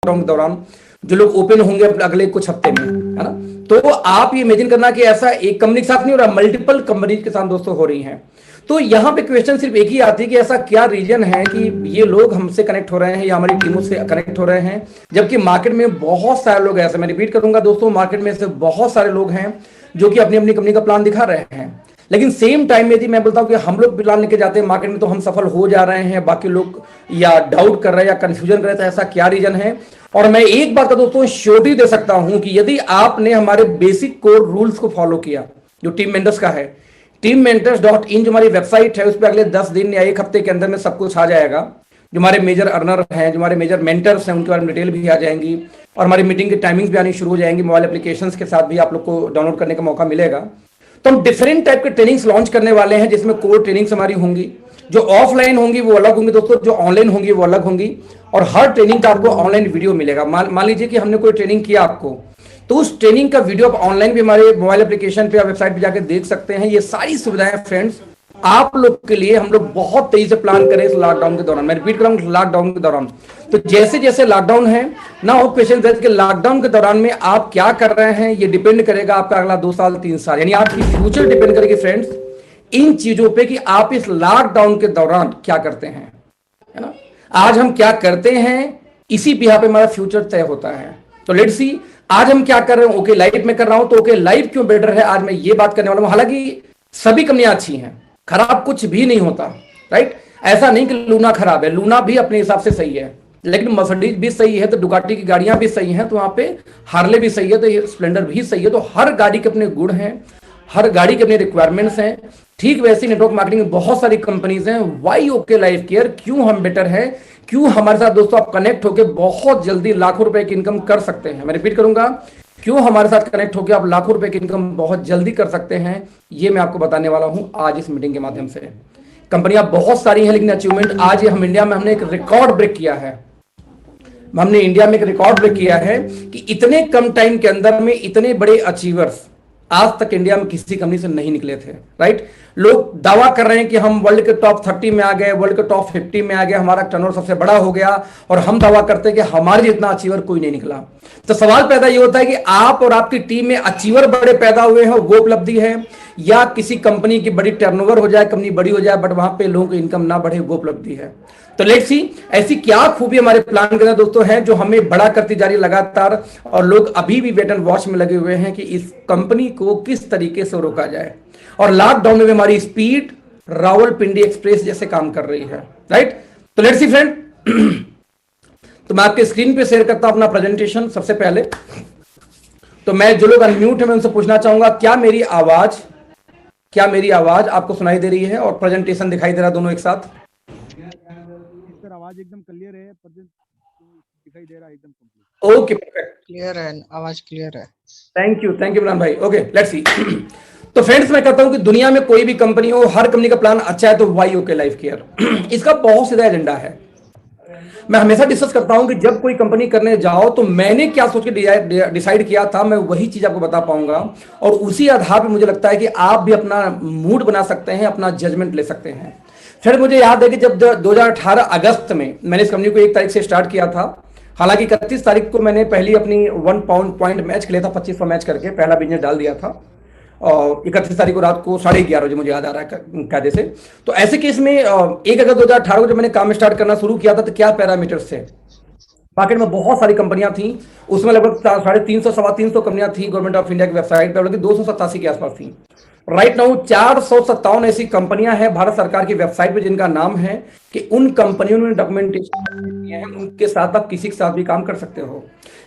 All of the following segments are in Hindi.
लॉकडाउन के दौरान जो लोग ओपन होंगे अगले कुछ हफ्ते में, है ना। तो आप ये इमेजिन करना कि ऐसा एक कंपनी के साथ नहीं हो रहा, मल्टीपल कंपनी के साथ दोस्तों हो रही हैं। तो यहाँ पे क्वेश्चन सिर्फ एक ही आती है कि ऐसा क्या रीजन है कि ये लोग हमसे कनेक्ट हो रहे हैं या हमारी टीमों से कनेक्ट हो रहे हैं, जबकि मार्केट में बहुत सारे लोग ऐसे, मैं रिपीट करूंगा दोस्तों, मार्केट में ऐसे बहुत सारे लोग हैं जो कि अपनी अपनी कंपनी का प्लान दिखा रहे हैं, लेकिन सेम टाइम में यदि मैं बोलता हूं कि हम लोग प्लान लेके जाते हैं मार्केट में तो हम सफल हो जा रहे हैं, बाकी लोग या डाउट कर रहे हैं या कंफ्यूजन कर रहे हैं, तो ऐसा क्या रीजन है। और मैं एक बात का दोस्तों श्योरिटी दे सकता हूं कि यदि आपने हमारे बेसिक कोर रूल्स को फॉलो किया, जो टीम मेंटर्स का है, teammentors.in जो हमारी वेबसाइट है, उस पर अगले 10 दिन या एक हफ्ते के अंदर में सब कुछ आ जाएगा। जो हमारे मेजर अर्नर हैं, जो हमारे मेजर मेंटर्स हैं, उनके बारे में डिटेल भी आ जाएंगी और हमारी मीटिंग की टाइमिंग्स भी आनी शुरू हो जाएंगी। मोबाइल एप्लीकेशंस के साथ भी आप लोग को डाउनलोड करने का मौका मिलेगा। तो हम डिफरेंट टाइप के ट्रेनिंग्स लॉन्च करने वाले हैं, जिसमें कोर ट्रेनिंग्स हमारी होंगी, जो ऑफलाइन होंगी वो अलग होंगी दोस्तों, जो ऑनलाइन होंगी वो अलग होंगी, और हर ट्रेनिंग का आपको ऑनलाइन वीडियो मिलेगा। मान लीजिए कि हमने कोई ट्रेनिंग किया आपको, तो उस ट्रेनिंग का वीडियो आप ऑनलाइन भी हमारे मोबाइल एप्लीकेशन पे या वेबसाइट पे जाकर देख सकते हैं। ये सारी सुविधाएं फ्रेंड्स आप लोग के लिए हम लोग बहुत तेजी से प्लान करें इस लॉकडाउन के दौरान। मैं रिपीट करूंगा, लॉकडाउन के दौरान। तो जैसे जैसे लॉकडाउन है ना, वो क्वेश्चन कि लॉकडाउन के दौरान में आप क्या कर रहे हैं, ये डिपेंड करेगा आपका अगला 2 साल 3 साल, यानी आपकी फ्यूचर डिपेंड करेगी फ्रेंड्स इन चीजों पे कि आप इस लॉकडाउन के दौरान क्या करते हैं, है ना। आज हम क्या करते हैं, इसी पे हमारा फ्यूचर तय होता है। तो लेट्स सी आज हम क्या कर रहे हैं। ओके लाइफ में कर रहा हूं, तो ओके लाइफ क्यों बेटर है, आज मैं ये बात करने वाला हूं। हालांकि सभी कंपनियां अच्छी हैं, खराब कुछ भी नहीं होता, राइट। ऐसा नहीं कि लूना खराब है, लूना भी अपने हिसाब से सही है, लेकिन मर्सिडीज भी सही है तो डुकाटी की गाड़ियां भी सही हैं, तो वहां पे हार्ले भी सही है, तो ये स्प्लेंडर भी सही है। तो हर गाड़ी के अपने गुण हैं, हर गाड़ी के अपने रिक्वायरमेंट्स हैं। ठीक वैसे नेटवर्क मार्केटिंग में बहुत सारी कंपनीज हैं। वाई ओके लाइफ केयर, क्यों हम बेटर है, क्यों हमारे साथ दोस्तों आप कनेक्ट होकर बहुत जल्दी लाखों रुपए की इनकम कर सकते हैं। मैं रिपीट करूंगा, क्यों हमारे साथ कनेक्ट होकर आप लाखों रुपए की इनकम बहुत जल्दी कर सकते हैं, ये मैं आपको बताने वाला हूं आज इस मीटिंग के माध्यम से। कंपनियां बहुत सारी हैं, लेकिन अचीवमेंट आज हम इंडिया में हमने एक रिकॉर्ड ब्रेक किया है। हमने इंडिया में एक रिकॉर्ड ब्रेक किया है कि इतने कम टाइम के अंदर में इतने बड़े अचीवर्स आज तक इंडिया में किसी कंपनी से नहीं निकले थे, राइट। लोग दावा कर रहे हैं कि हम वर्ल्ड के टॉप 30 में आ गए, वर्ल्ड के टॉप 50 में आ गए, हमारा टर्नओवर सबसे बड़ा हो गया, और हम दावा करते हैं कि हमारे जितना अचीवर कोई नहीं निकला। तो सवाल पैदा ये होता है कि आप और आपकी टीम में अचीवर बड़े पैदा हुए हैं, वो उपलब्धि है, या किसी कंपनी की बड़ी टर्नओवर हो जाए, कंपनी बड़ी हो जाए, बट वहां पे लोगों की इनकम ना बढ़े, वो उपलब्धि है। तो लेट्स सी ऐसी क्या खूबी हमारे प्लान के अंदर दोस्तों है जो हमें बड़ा करती जा रही है लगातार, और लोग अभी भी वेट एंड वॉच में लगे हुए हैं कि इस कंपनी को किस तरीके से रोका जाए। और लॉकडाउन में हमारी स्पीड रावलपिंडी एक्सप्रेस जैसे काम कर रही है, राइट। तो लेट्स सी फ्रेंड, तो मैं आपके स्क्रीन पे शेयर करता हूं अपना प्रेजेंटेशन। सबसे पहले तो मैं जो लोग अनम्यूट है मैं उनसे पूछना चाहूंगा, क्या मेरी आवाज आपको सुनाई दे रही है और प्रेजेंटेशन दिखाई दे रहा है दोनों एक साथ? आवाज एकदम क्लियर है, दिखाई दे रहा है एकदम कंप्लीट। ओके परफेक्ट, क्लियर है, आवाज क्लियर है। थैंक यू मिलान भाई। Okay let's see. तो फ्रेंड्स मैं कहता हूं कि दुनिया में कोई भी कंपनी हो, हर कंपनी का प्लान अच्छा है, तो वाई ओके लाइफ केयर इसका बहुत सीधा एजेंडा है। मैं हमेशा डिस्कस करता हूं कि जब कोई कंपनी करने जाओ तो मैंने क्या सोच के डिसाइड किया था, मैं वही चीज आपको बता पाऊंगा, और उसी आधार पर मुझे लगता है कि आप भी अपना मूड बना सकते हैं, अपना जजमेंट ले सकते हैं। फिर मुझे याद है कि जब 2018 अगस्त में मैंने इस कंपनी को 1 तारीख से स्टार्ट किया था। हालांकि 31 तारीख को मैंने पहली अपनी 1 पॉइंट मैच के लिए था, 2500 मैच करके पहला बिजनेस डाल दिया था, और 31 तारीख को रात को 11:30 बजे मुझे याद आ रहा है कायदे से। तो ऐसे केस में 1 अगस्त 2018 को जब मैंने काम स्टार्ट करना शुरू किया था, तो क्या पैरामीटर्स थे, मार्केट में बहुत सारी कंपनियां थी, उसमें लगभग 350 सवा 300 कंपनियां थी गवर्नमेंट ऑफ इंडिया की वेबसाइट पर, बल्कि 287 के आसपास थी। राइट नाउ 457 ऐसी कंपनियां हैं भारत सरकार की वेबसाइट पे जिनका नाम है कि उन कंपनियों ने डॉक्यूमेंटेशन किए हैं, उनके साथ आप किसी के साथ भी काम कर सकते हो।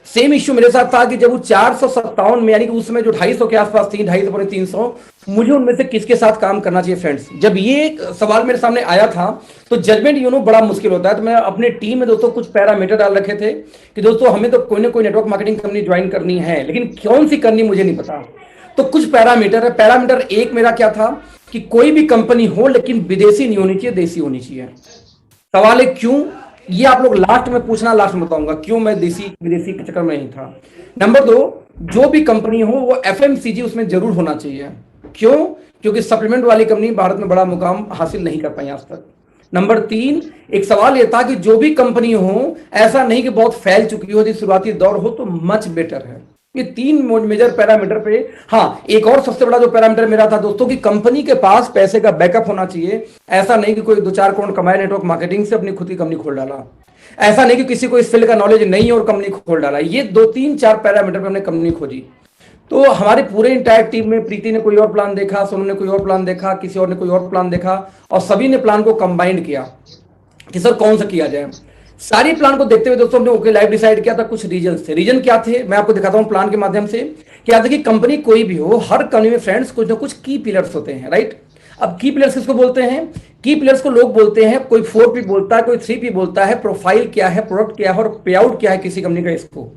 सेम इश्यू मेरे साथ था कि जब वो 457 में, यानी कि उसमें जो 250 के आसपास थी, 250 पौने 300, मुझे उनमें से किसके साथ काम करना चाहिए फ्रेंड्स। जब ये सवाल मेरे सामने आया था तो जजमेंट बड़ा मुश्किल होता है। तो मैं अपने टीम में दोस्तों कुछ पैरामीटर डाल रखे थे कि दोस्तों हमें तो कोई ना कोई नेटवर्क मार्केटिंग कंपनी ज्वाइन करनी है, लेकिन कौन सी करनी मुझे नहीं पता। तो कुछ पैरामीटर है। पैरामीटर 1 मेरा क्या था कि कोई भी कंपनी हो लेकिन विदेशी नहीं होनी चाहिए, देसी होनी चाहिए। सवाल है क्यों, ये आप लोग लास्ट में पूछना, लास्ट में बताऊंगा क्यों मैं देसी विदेशी के चक्कर में नहीं था। नंबर 2, जो भी कंपनी हो वो एफएमसीजी उसमें जरूर होना चाहिए। क्यों? क्योंकि सप्लीमेंट वाली कंपनी भारत में बड़ा मुकाम हासिल नहीं कर पाई आज तक। नंबर 3, एक सवाल ये था कि जो भी कंपनी हो, ऐसा नहीं कि बहुत फैल चुकी हो, यदि शुरुआती दौर हो तो मच बेटर है। ये 3 मेजर पैरामीटर पे। हाँ, एक और सबसे बड़ा जो पैरामीटर मेरा था दोस्तों कि कंपनी के पास पैसे का बैकअप होना चाहिए। ऐसा नहीं कि कोई 2-4 करोड़ कमाए नेटवर्क मार्केटिंग से अपनी खुद की कंपनी खोल डाला, ऐसा नहीं कि किसी को इस फील्ड का नॉलेज नहीं है और कंपनी खोल डाला। ये 2-3-4 पैरामीटर पे हमने कंपनी खोजी। तो हमारे पूरे इंटायर टीम में प्रीति ने कोई और प्लान देखा, सोनू ने कोई और प्लान देखा, किसी और ने कोई और प्लान देखा, और सभी ने प्लान को कंबाइंड किया कि सर कौन सा किया जाए। सारी प्लान को देखते हुए दोस्तों हमने ओके लाइव डिसाइड किया था। कुछ रीजन थे। रीजन क्या थे मैं आपको दिखाता हूं प्लान के माध्यम से। क्या था कि कंपनी कोई भी हो, हर कंपनी में फ्रेंड्स कुछ ना कुछ की पिलर्स होते हैं, राइट। अब की पिलर्स किसको बोलते हैं? की पिलर्स को लोग बोलते हैं, कोई 4P बोलता है, कोई 3P बोलता है। प्रोफाइल क्या है, प्रोडक्ट क्या है और पे आउट क्या है किसी कंपनी का, इसको।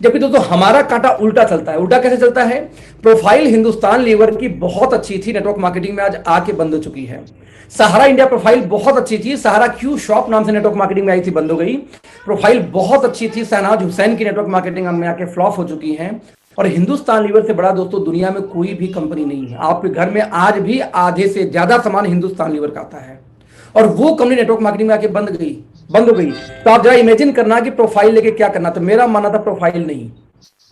जबकि दोस्तों हमारा कांटा उल्टा चलता है। उल्टा कैसे चलता है? प्रोफाइल हिंदुस्तान लीवर की बहुत अच्छी थी, नेटवर्क मार्केटिंग में आज आके बंद हो चुकी है। सहारा इंडिया प्रोफाइल बहुत अच्छी थी, सहारा क्यू शॉप नाम से नेटवर्क मार्केटिंग में आई थी, बंद हो गई। प्रोफाइल बहुत अच्छी थी, शहनाज हुसैन की नेटवर्क मार्केटिंग में आके फ्लॉप हो चुकी है। और हिंदुस्तान लीवर से बड़ा दोस्तों दुनिया में कोई भी कंपनी नहीं है। आपके घर में आज भी आधे से ज्यादा सामान हिंदुस्तान लीवर का आता है, और वो कंपनी नेटवर्क मार्केटिंग में आके बंद हो गई। तो आप जरा इमेजिन करना कि प्रोफाइल लेके क्या करना था। मेरा मानना था प्रोफाइल नहीं,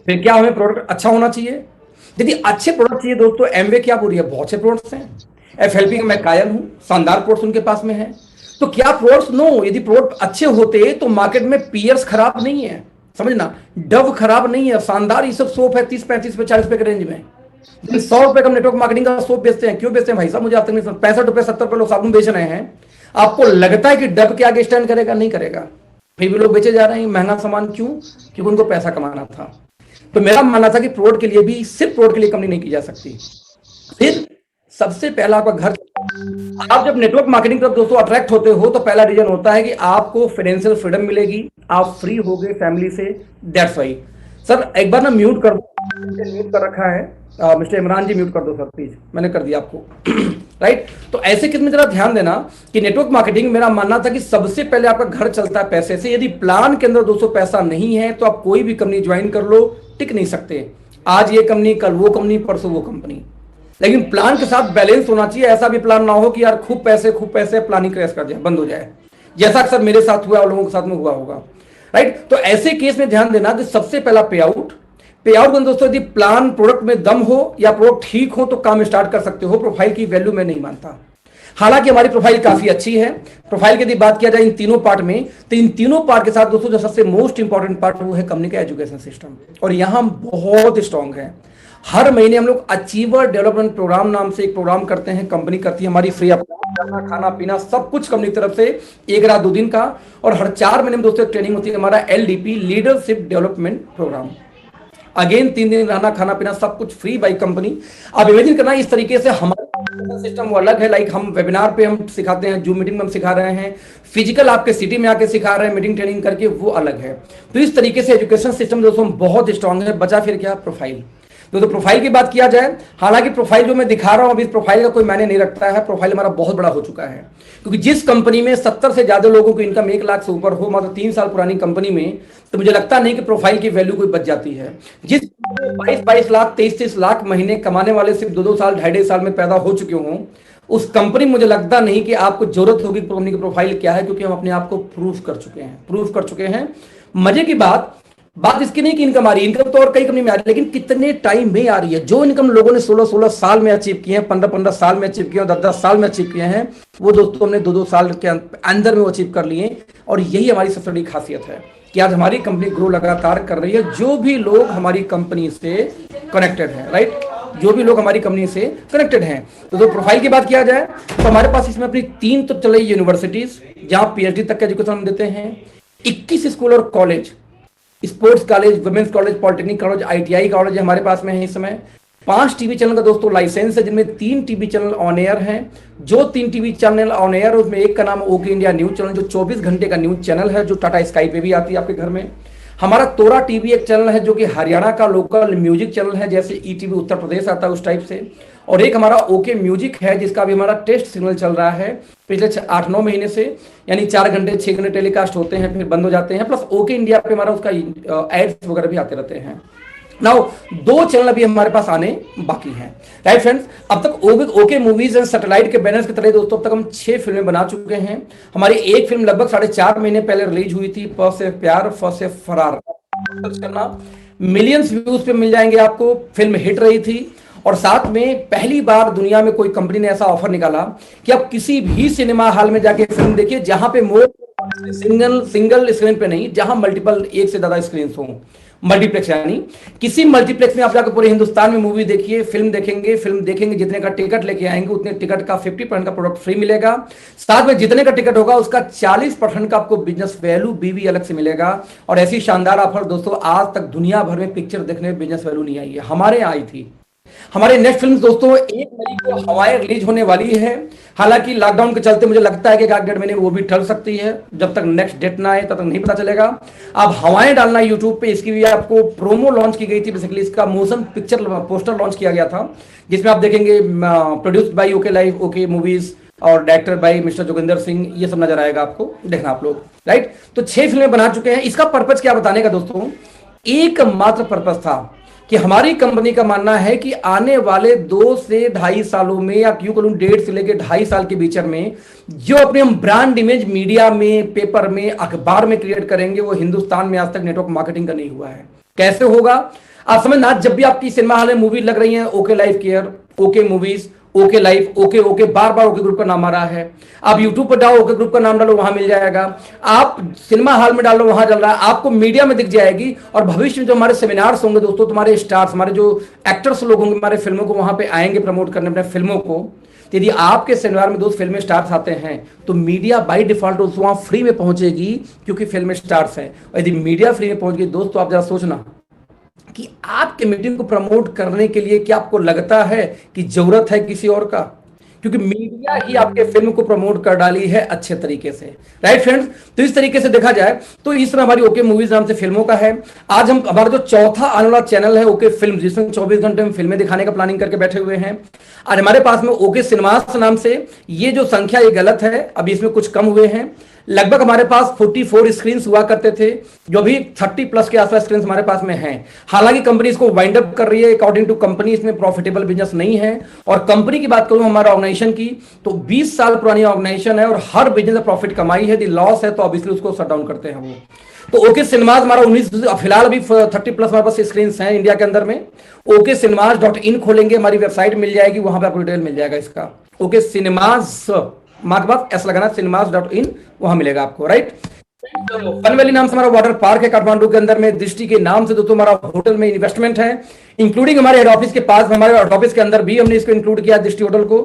फिर क्या हमें प्रोडक्ट अच्छा होना चाहिए। यदि अच्छे प्रोडक्ट चाहिए दोस्तों, एमवे क्या बोल रही है, बहुत से प्रोडक्ट्स हैं। एफएलपी का मैं कायल हूं, शानदार प्रोडक्ट्स उनके पास में है। तो क्या प्रोडक्ट्स नो, यदि प्रोडक्ट अच्छे होते तो मार्केट में पीयर्स खराब नहीं है, समझना, डव खराब नहीं है, शानदार ये सब सोप है 30-35 पे 40 रुपए के रेंज में। 100 रुपए का नेटवर्क मार्केटिंग का सोप बेचते हैं। क्यों बेचते हैं भाई साहब, मुझे आज तक नहीं समझ। 65 रुपए 70 रुपए लोग साबुन बेच रहे हैं। आपको लगता है कि डव के आगे स्टैंड करेगा? नहीं करेगा। फिर भी लोग बेचे जा रहे हैं महंगा सामान। क्यों? क्योंकि उनको पैसा कमाना था। तो मेरा मानना था कि प्रोडक्ट के लिए भी, सिर्फ प्रोडक्ट के लिए कंपनी नहीं की जा सकती। फिर सबसे पहला आपका घर। आप जब नेटवर्क मार्केटिंग तरफ दोस्तों अट्रैक्ट होते हो तो पहला रीजन होता है कि आपको फाइनेंशियल फ्रीडम मिलेगी, आप फ्री हो गए फैमिली से। That's why. सर एक बार ना म्यूट कर दो, म्यूट कर रखा है मिस्टर इमरान जी, म्यूट कर दो सर प्लीज, मैंने कर दिया आपको। राइट। तो ऐसे किस में जरा ध्यान देना कि नेटवर्क मार्केटिंग मेरा मानना था कि सबसे पहले आपका घर चलता है पैसे से। यदि प्लान के अंदर दोस्तों पैसा नहीं है तो आप कोई भी कंपनी ज्वाइन कर लो, टिक नहीं सकते। आज ये कंपनी, कल वो कंपनी, परसों वो कंपनी। लेकिन प्लान के साथ बैलेंस होना चाहिए। ऐसा भी प्लान ना हो कि यार खूब पैसे प्लानिंग क्रैश कर जाए, बंद हो जाए, जैसा अक्सर मेरे साथ हुआ और लोगों के साथ में हुआ होगा। राइट। तो ऐसे केस में ध्यान देना कि सबसे पहला पे आउट में दोस्तों यदि प्लान प्रोडक्ट में दम हो या प्रोडक्ट ठीक हो तो काम स्टार्ट कर सकते हो। प्रोफाइल की वैल्यू मैं नहीं मानता। हालांकि हमारी प्रोफाइल काफी अच्छी है। प्रोफाइल की यदि बात किया जाए इन तीनों पार्ट में, तो इन तीनों पार्ट के साथ दोस्तों जो सबसे मोस्ट इंपॉर्टेंट पार्ट वो है कंपनी का एजुकेशन सिस्टम, और यहां हम बहुत स्ट्रांग है। हर महीने हम लोग अचीवर डेवलपमेंट प्रोग्राम नाम से एक प्रोग्राम करते हैं, कंपनी करती है हमारी, फ्री ऑफ कॉस्ट, खाना पीना सब कुछ कंपनी की तरफ से, 1 रात 2 दिन का। और हर 4 महीने में दोस्तों ट्रेनिंग होती है, हमारा LDP leadership development programme. Again 3 दिन रहना खाना पीना सब कुछ फ्री बाई कंपनी। आप इमेजिन करना इस तरीके से हमारा सिस्टम वो अलग है। लाइक हम वेबिनार पे हम सिखाते हैं, जूम मीटिंग में हम सिखा रहे हैं, फिजिकल आपके सिटी में आके सिखा रहे हैं मीटिंग ट्रेनिंग करके, वो अलग है। तो इस तरीके से एजुकेशन सिस्टम दोस्तों बहुत स्ट्रांग है। बचा फिर क्या? प्रोफाइल। तो प्रोफाइल की बात किया जाए, हालांकि प्रोफाइल जो मैं दिखा रहा हूं अभी, प्रोफाइल का कोई मायने नहीं रखता है। प्रोफाइल हमारा बहुत बड़ा हो चुका है, क्योंकि जिस कंपनी में 70 से ज्यादा लोगों की इनकम 1 लाख से ऊपर हो, मात्र 3 साल पुरानी कंपनी में, तो मुझे लगता नहीं कि प्रोफाइल की वैल्यू कोई बच जाती है। जिस 22 लाख 23 लाख महीने कमाने वाले सिर्फ 2-2 साल 2.5 साल में पैदा हो चुके हों, उस कंपनी मुझे लगता नहीं कि आपको जरूरत होगी कंपनी की प्रोफाइल क्या है, क्योंकि हम अपने आप को प्रूफ कर चुके हैं। मजे की बात इसकी नहीं कि इनकम आ रही है, इनकम तो और कई कंपनी में आ रही है, लेकिन कितने टाइम में आ रही है। जो इनकम लोगों ने 16-16 साल में अचीव किए हैं, 15-15 साल में अचीव किए हैं, 10-10 साल में अचीव किए हैं, वो दोस्तों हमने 2-2 साल के अंदर में वो अचीव कर लिए। और यही हमारी सबसे बड़ी खासियत है कि आज हमारी कंपनी ग्रो लगातार कर रही है। जो भी लोग हमारी कंपनी से कनेक्टेड है, राइट, जो भी लोग हमारी कंपनी से कनेक्टेड हैं। तो प्रोफाइल की बात किया जाए तो हमारे पास इसमें अपनी 3 तो चल रही यूनिवर्सिटीज, जहां PhD तक का एजुकेशन हम देते हैं, 21 स्कूल और college, sports college, women's college, polytechnic college, ITI college हमारे पास में है इस समय। 5 टीवी चैनल का दोस्तों लाइसेंस है, जिनमें 3 टीवी चैनल ऑन एयर हैं। जो 3 टीवी चैनल ऑन एयर, उसमें एक का नाम ओके इंडिया न्यूज चैनल, जो 24 घंटे का न्यूज चैनल है, जो टाटा स्काई पे भी आती है आपके घर में। हमारा तोरा टीवी एक चैनल है, जो कि हरियाणा का लोकल म्यूजिक चैनल है, जैसे ETV उत्तर प्रदेश आता है उस टाइप से। और एक हमारा ओके म्यूजिक है, जिसका भी हमारा टेस्ट सिग्नल चल रहा है पिछले 8-9 महीने से, यानी 4 घंटे 6 घंटे टेलीकास्ट होते हैं, फिर बंद हो जाते हैं। प्लस ओके इंडिया पे हमारा उसका एड्स वगैरह भी आते रहते हैं। नाउ 2 चैनल अभी हमारे पास आने बाकी हैं, राइट फ्रेंड्स। अब तक ओके मूवीज एंड सैटेलाइट के बैनर्स के तहत दोस्तों अब तक हम 6 फिल्में बना चुके हैं। हमारी एक फिल्म लगभग 4.5 महीने पहले रिलीज हुई थी, फ से प्यार फ से फरार। सर्च करना, मिलियंस व्यूज पे मिल जाएंगे आपको। फिल्म हिट रही थी और साथ में पहली बार दुनिया में कोई कंपनी ने ऐसा ऑफर निकाला कि आप किसी भी सिनेमा हॉल में जाके फिल्म देखिए जहां पे सिंगल स्क्रीन पे नहीं, जहां मल्टीपल, एक से ज्यादा स्क्रीन हो, मल्टीप्लेक्स। यानी किसी मल्टीप्लेक्स में आप जाकर पूरे हिंदुस्तान में मूवी देखिए, फिल्म देखेंगे जितने का टिकट लेके आएंगे उतने टिकट का 50% का प्रोडक्ट फ्री मिलेगा। साथ में जितने का टिकट होगा उसका 40% का आपको बिजनेस वैल्यू बीवी अलग से मिलेगा। और ऐसी शानदार ऑफर दोस्तों आज तक दुनिया भर में पिक्चर देखने में बिजनेस वैल्यू नहीं आई है, हमारे यहाँ आई थी। हमारी नेक्स्ट फिल्म दोस्तों 1 मई को हवाएं रिलीज होने वाली है। हालांकि लॉकडाउन के चलते मुझे लगता है कि 1-1.5 महीने वो भी टल सकती है, जब तक नेक्स्ट डेट ना आए तब तक नहीं पता चलेगा। अब हवाएं डालना यूट्यूब पे, इसकी भी आपको प्रोमो लॉन्च की गई थी। बेसिकली इसका मोशन पिक्चर पोस्टर लॉन्च किया गया था, जिसमें आप देखेंगे produced by okay live, okay movies और director by mister Joginder Singh, ये सब नजर आएगा आपको, देखना आप लोग, राइट। तो 6 फिल्में बना चुके हैं। इसका पर्पज क्या बताने का दोस्तों, एकमात्र पर्पज था कि हमारी कंपनी का मानना है कि आने वाले 2 से 2.5 सालों में, या क्यों करूं 1.5 से लेकर 2.5 साल के बीच में, जो अपने हम ब्रांड इमेज मीडिया में, पेपर में, अखबार में क्रिएट करेंगे, वो हिंदुस्तान में आज तक नेटवर्क मार्केटिंग का नहीं हुआ है। कैसे होगा आप समझना, जब भी आपकी सिनेमा हॉल में मूवी लग रही है, okay live care, okay movies, okay live, okay bar okay group का नाम आ रहा है। आप यूट्यूब पर डालो, ओके ग्रुप का नाम डालो, वहां मिल जाएगा। आप सिनेमा हॉल में डालो, वहां चल रहा है, आपको मीडिया में दिख जाएगी। और भविष्य में जो हमारे सेमिनार्स होंगे दोस्तों, तुम्हारे स्टार्स, हमारे जो एक्टर्स लोग होंगे हमारे फिल्मों को वहां पे आएंगे प्रमोट करने अपने फिल्मों को। यदि आपके सेमिनार में दोस्त फिल्में स्टार्स आते हैं तो मीडिया बाय डिफॉल्ट दोस्तों वहां फ्री में पहुंचेगी, क्योंकि फिल्में स्टार्स हैं। और यदि मीडिया फ्री में पहुंच गई दोस्तों, आप जरा सोचना कि आपके मीटिंग को प्रमोट करने के लिए क्या आपको लगता है कि जरूरत है किसी और का, क्योंकि मीडिया ही आपके फिल्म को प्रमोट कर डाली है अच्छे तरीके से, राइट फ्रेंड्स। तो इस तरीके से देखा जाए तो इस तरह हमारी ओके मूवीज नाम से फिल्मों का है। आज हम हमारा जो चौथा आने वाला चैनल है ओके फिल्म, जिसमें 24 घंटे में फिल्में दिखाने का प्लानिंग करके बैठे हुए हैं। आज हमारे पास में ओके सिनेमास नाम से, ये जो संख्या ये गलत है, अभी इसमें कुछ कम हुए हैं। लगभग हमारे पास 44 स्क्रीन हुआ करते थे, जो भी 30+ के आसपास स्क्रीन हमारे पास में हैं। हालांकि कंपनी इसको वाइंड अप कर रही है, अकॉर्डिंग टू कंपनी इसमें प्रॉफिटेबल बिजनेस नहीं है। और कंपनी की बात करूं हमारा ऑर्गेनाइजेशन की, तो 20 साल पुरानी ऑर्गेनाइजेशन है और हर बिजनेस में प्रॉफिट कमाई है। यदि लॉस है तो ऑब्वियसली उसको शट डाउन करते हैं वो। तो ओके सिनेमाज हमारा 19 फिलहाल अभी 30+ हमारे पास स्क्रीन हैं इंडिया के अंदर में। ओके cinemas.in खोलेंगे, हमारी वेबसाइट मिल जाएगी, वहां पर आपको डिटेल मिल जाएगा इसका। ओके सिनेमाज, माँ के बाद ऐसा लगाना, cinemas.in, वहां मिलेगा आपको, राइट। फन वैली नाम से हमारा वाटर पार्क है काठमांडू के अंदर में। दृष्टि के नाम से दोस्तों हमारा होटल में इन्वेस्टमेंट है, इंक्लूडिंग हमारे हेड ऑफिस के पास, हमारे हेड ऑफिस के अंदर भी हमने इसको इंक्लूड किया दृष्टि होटल को।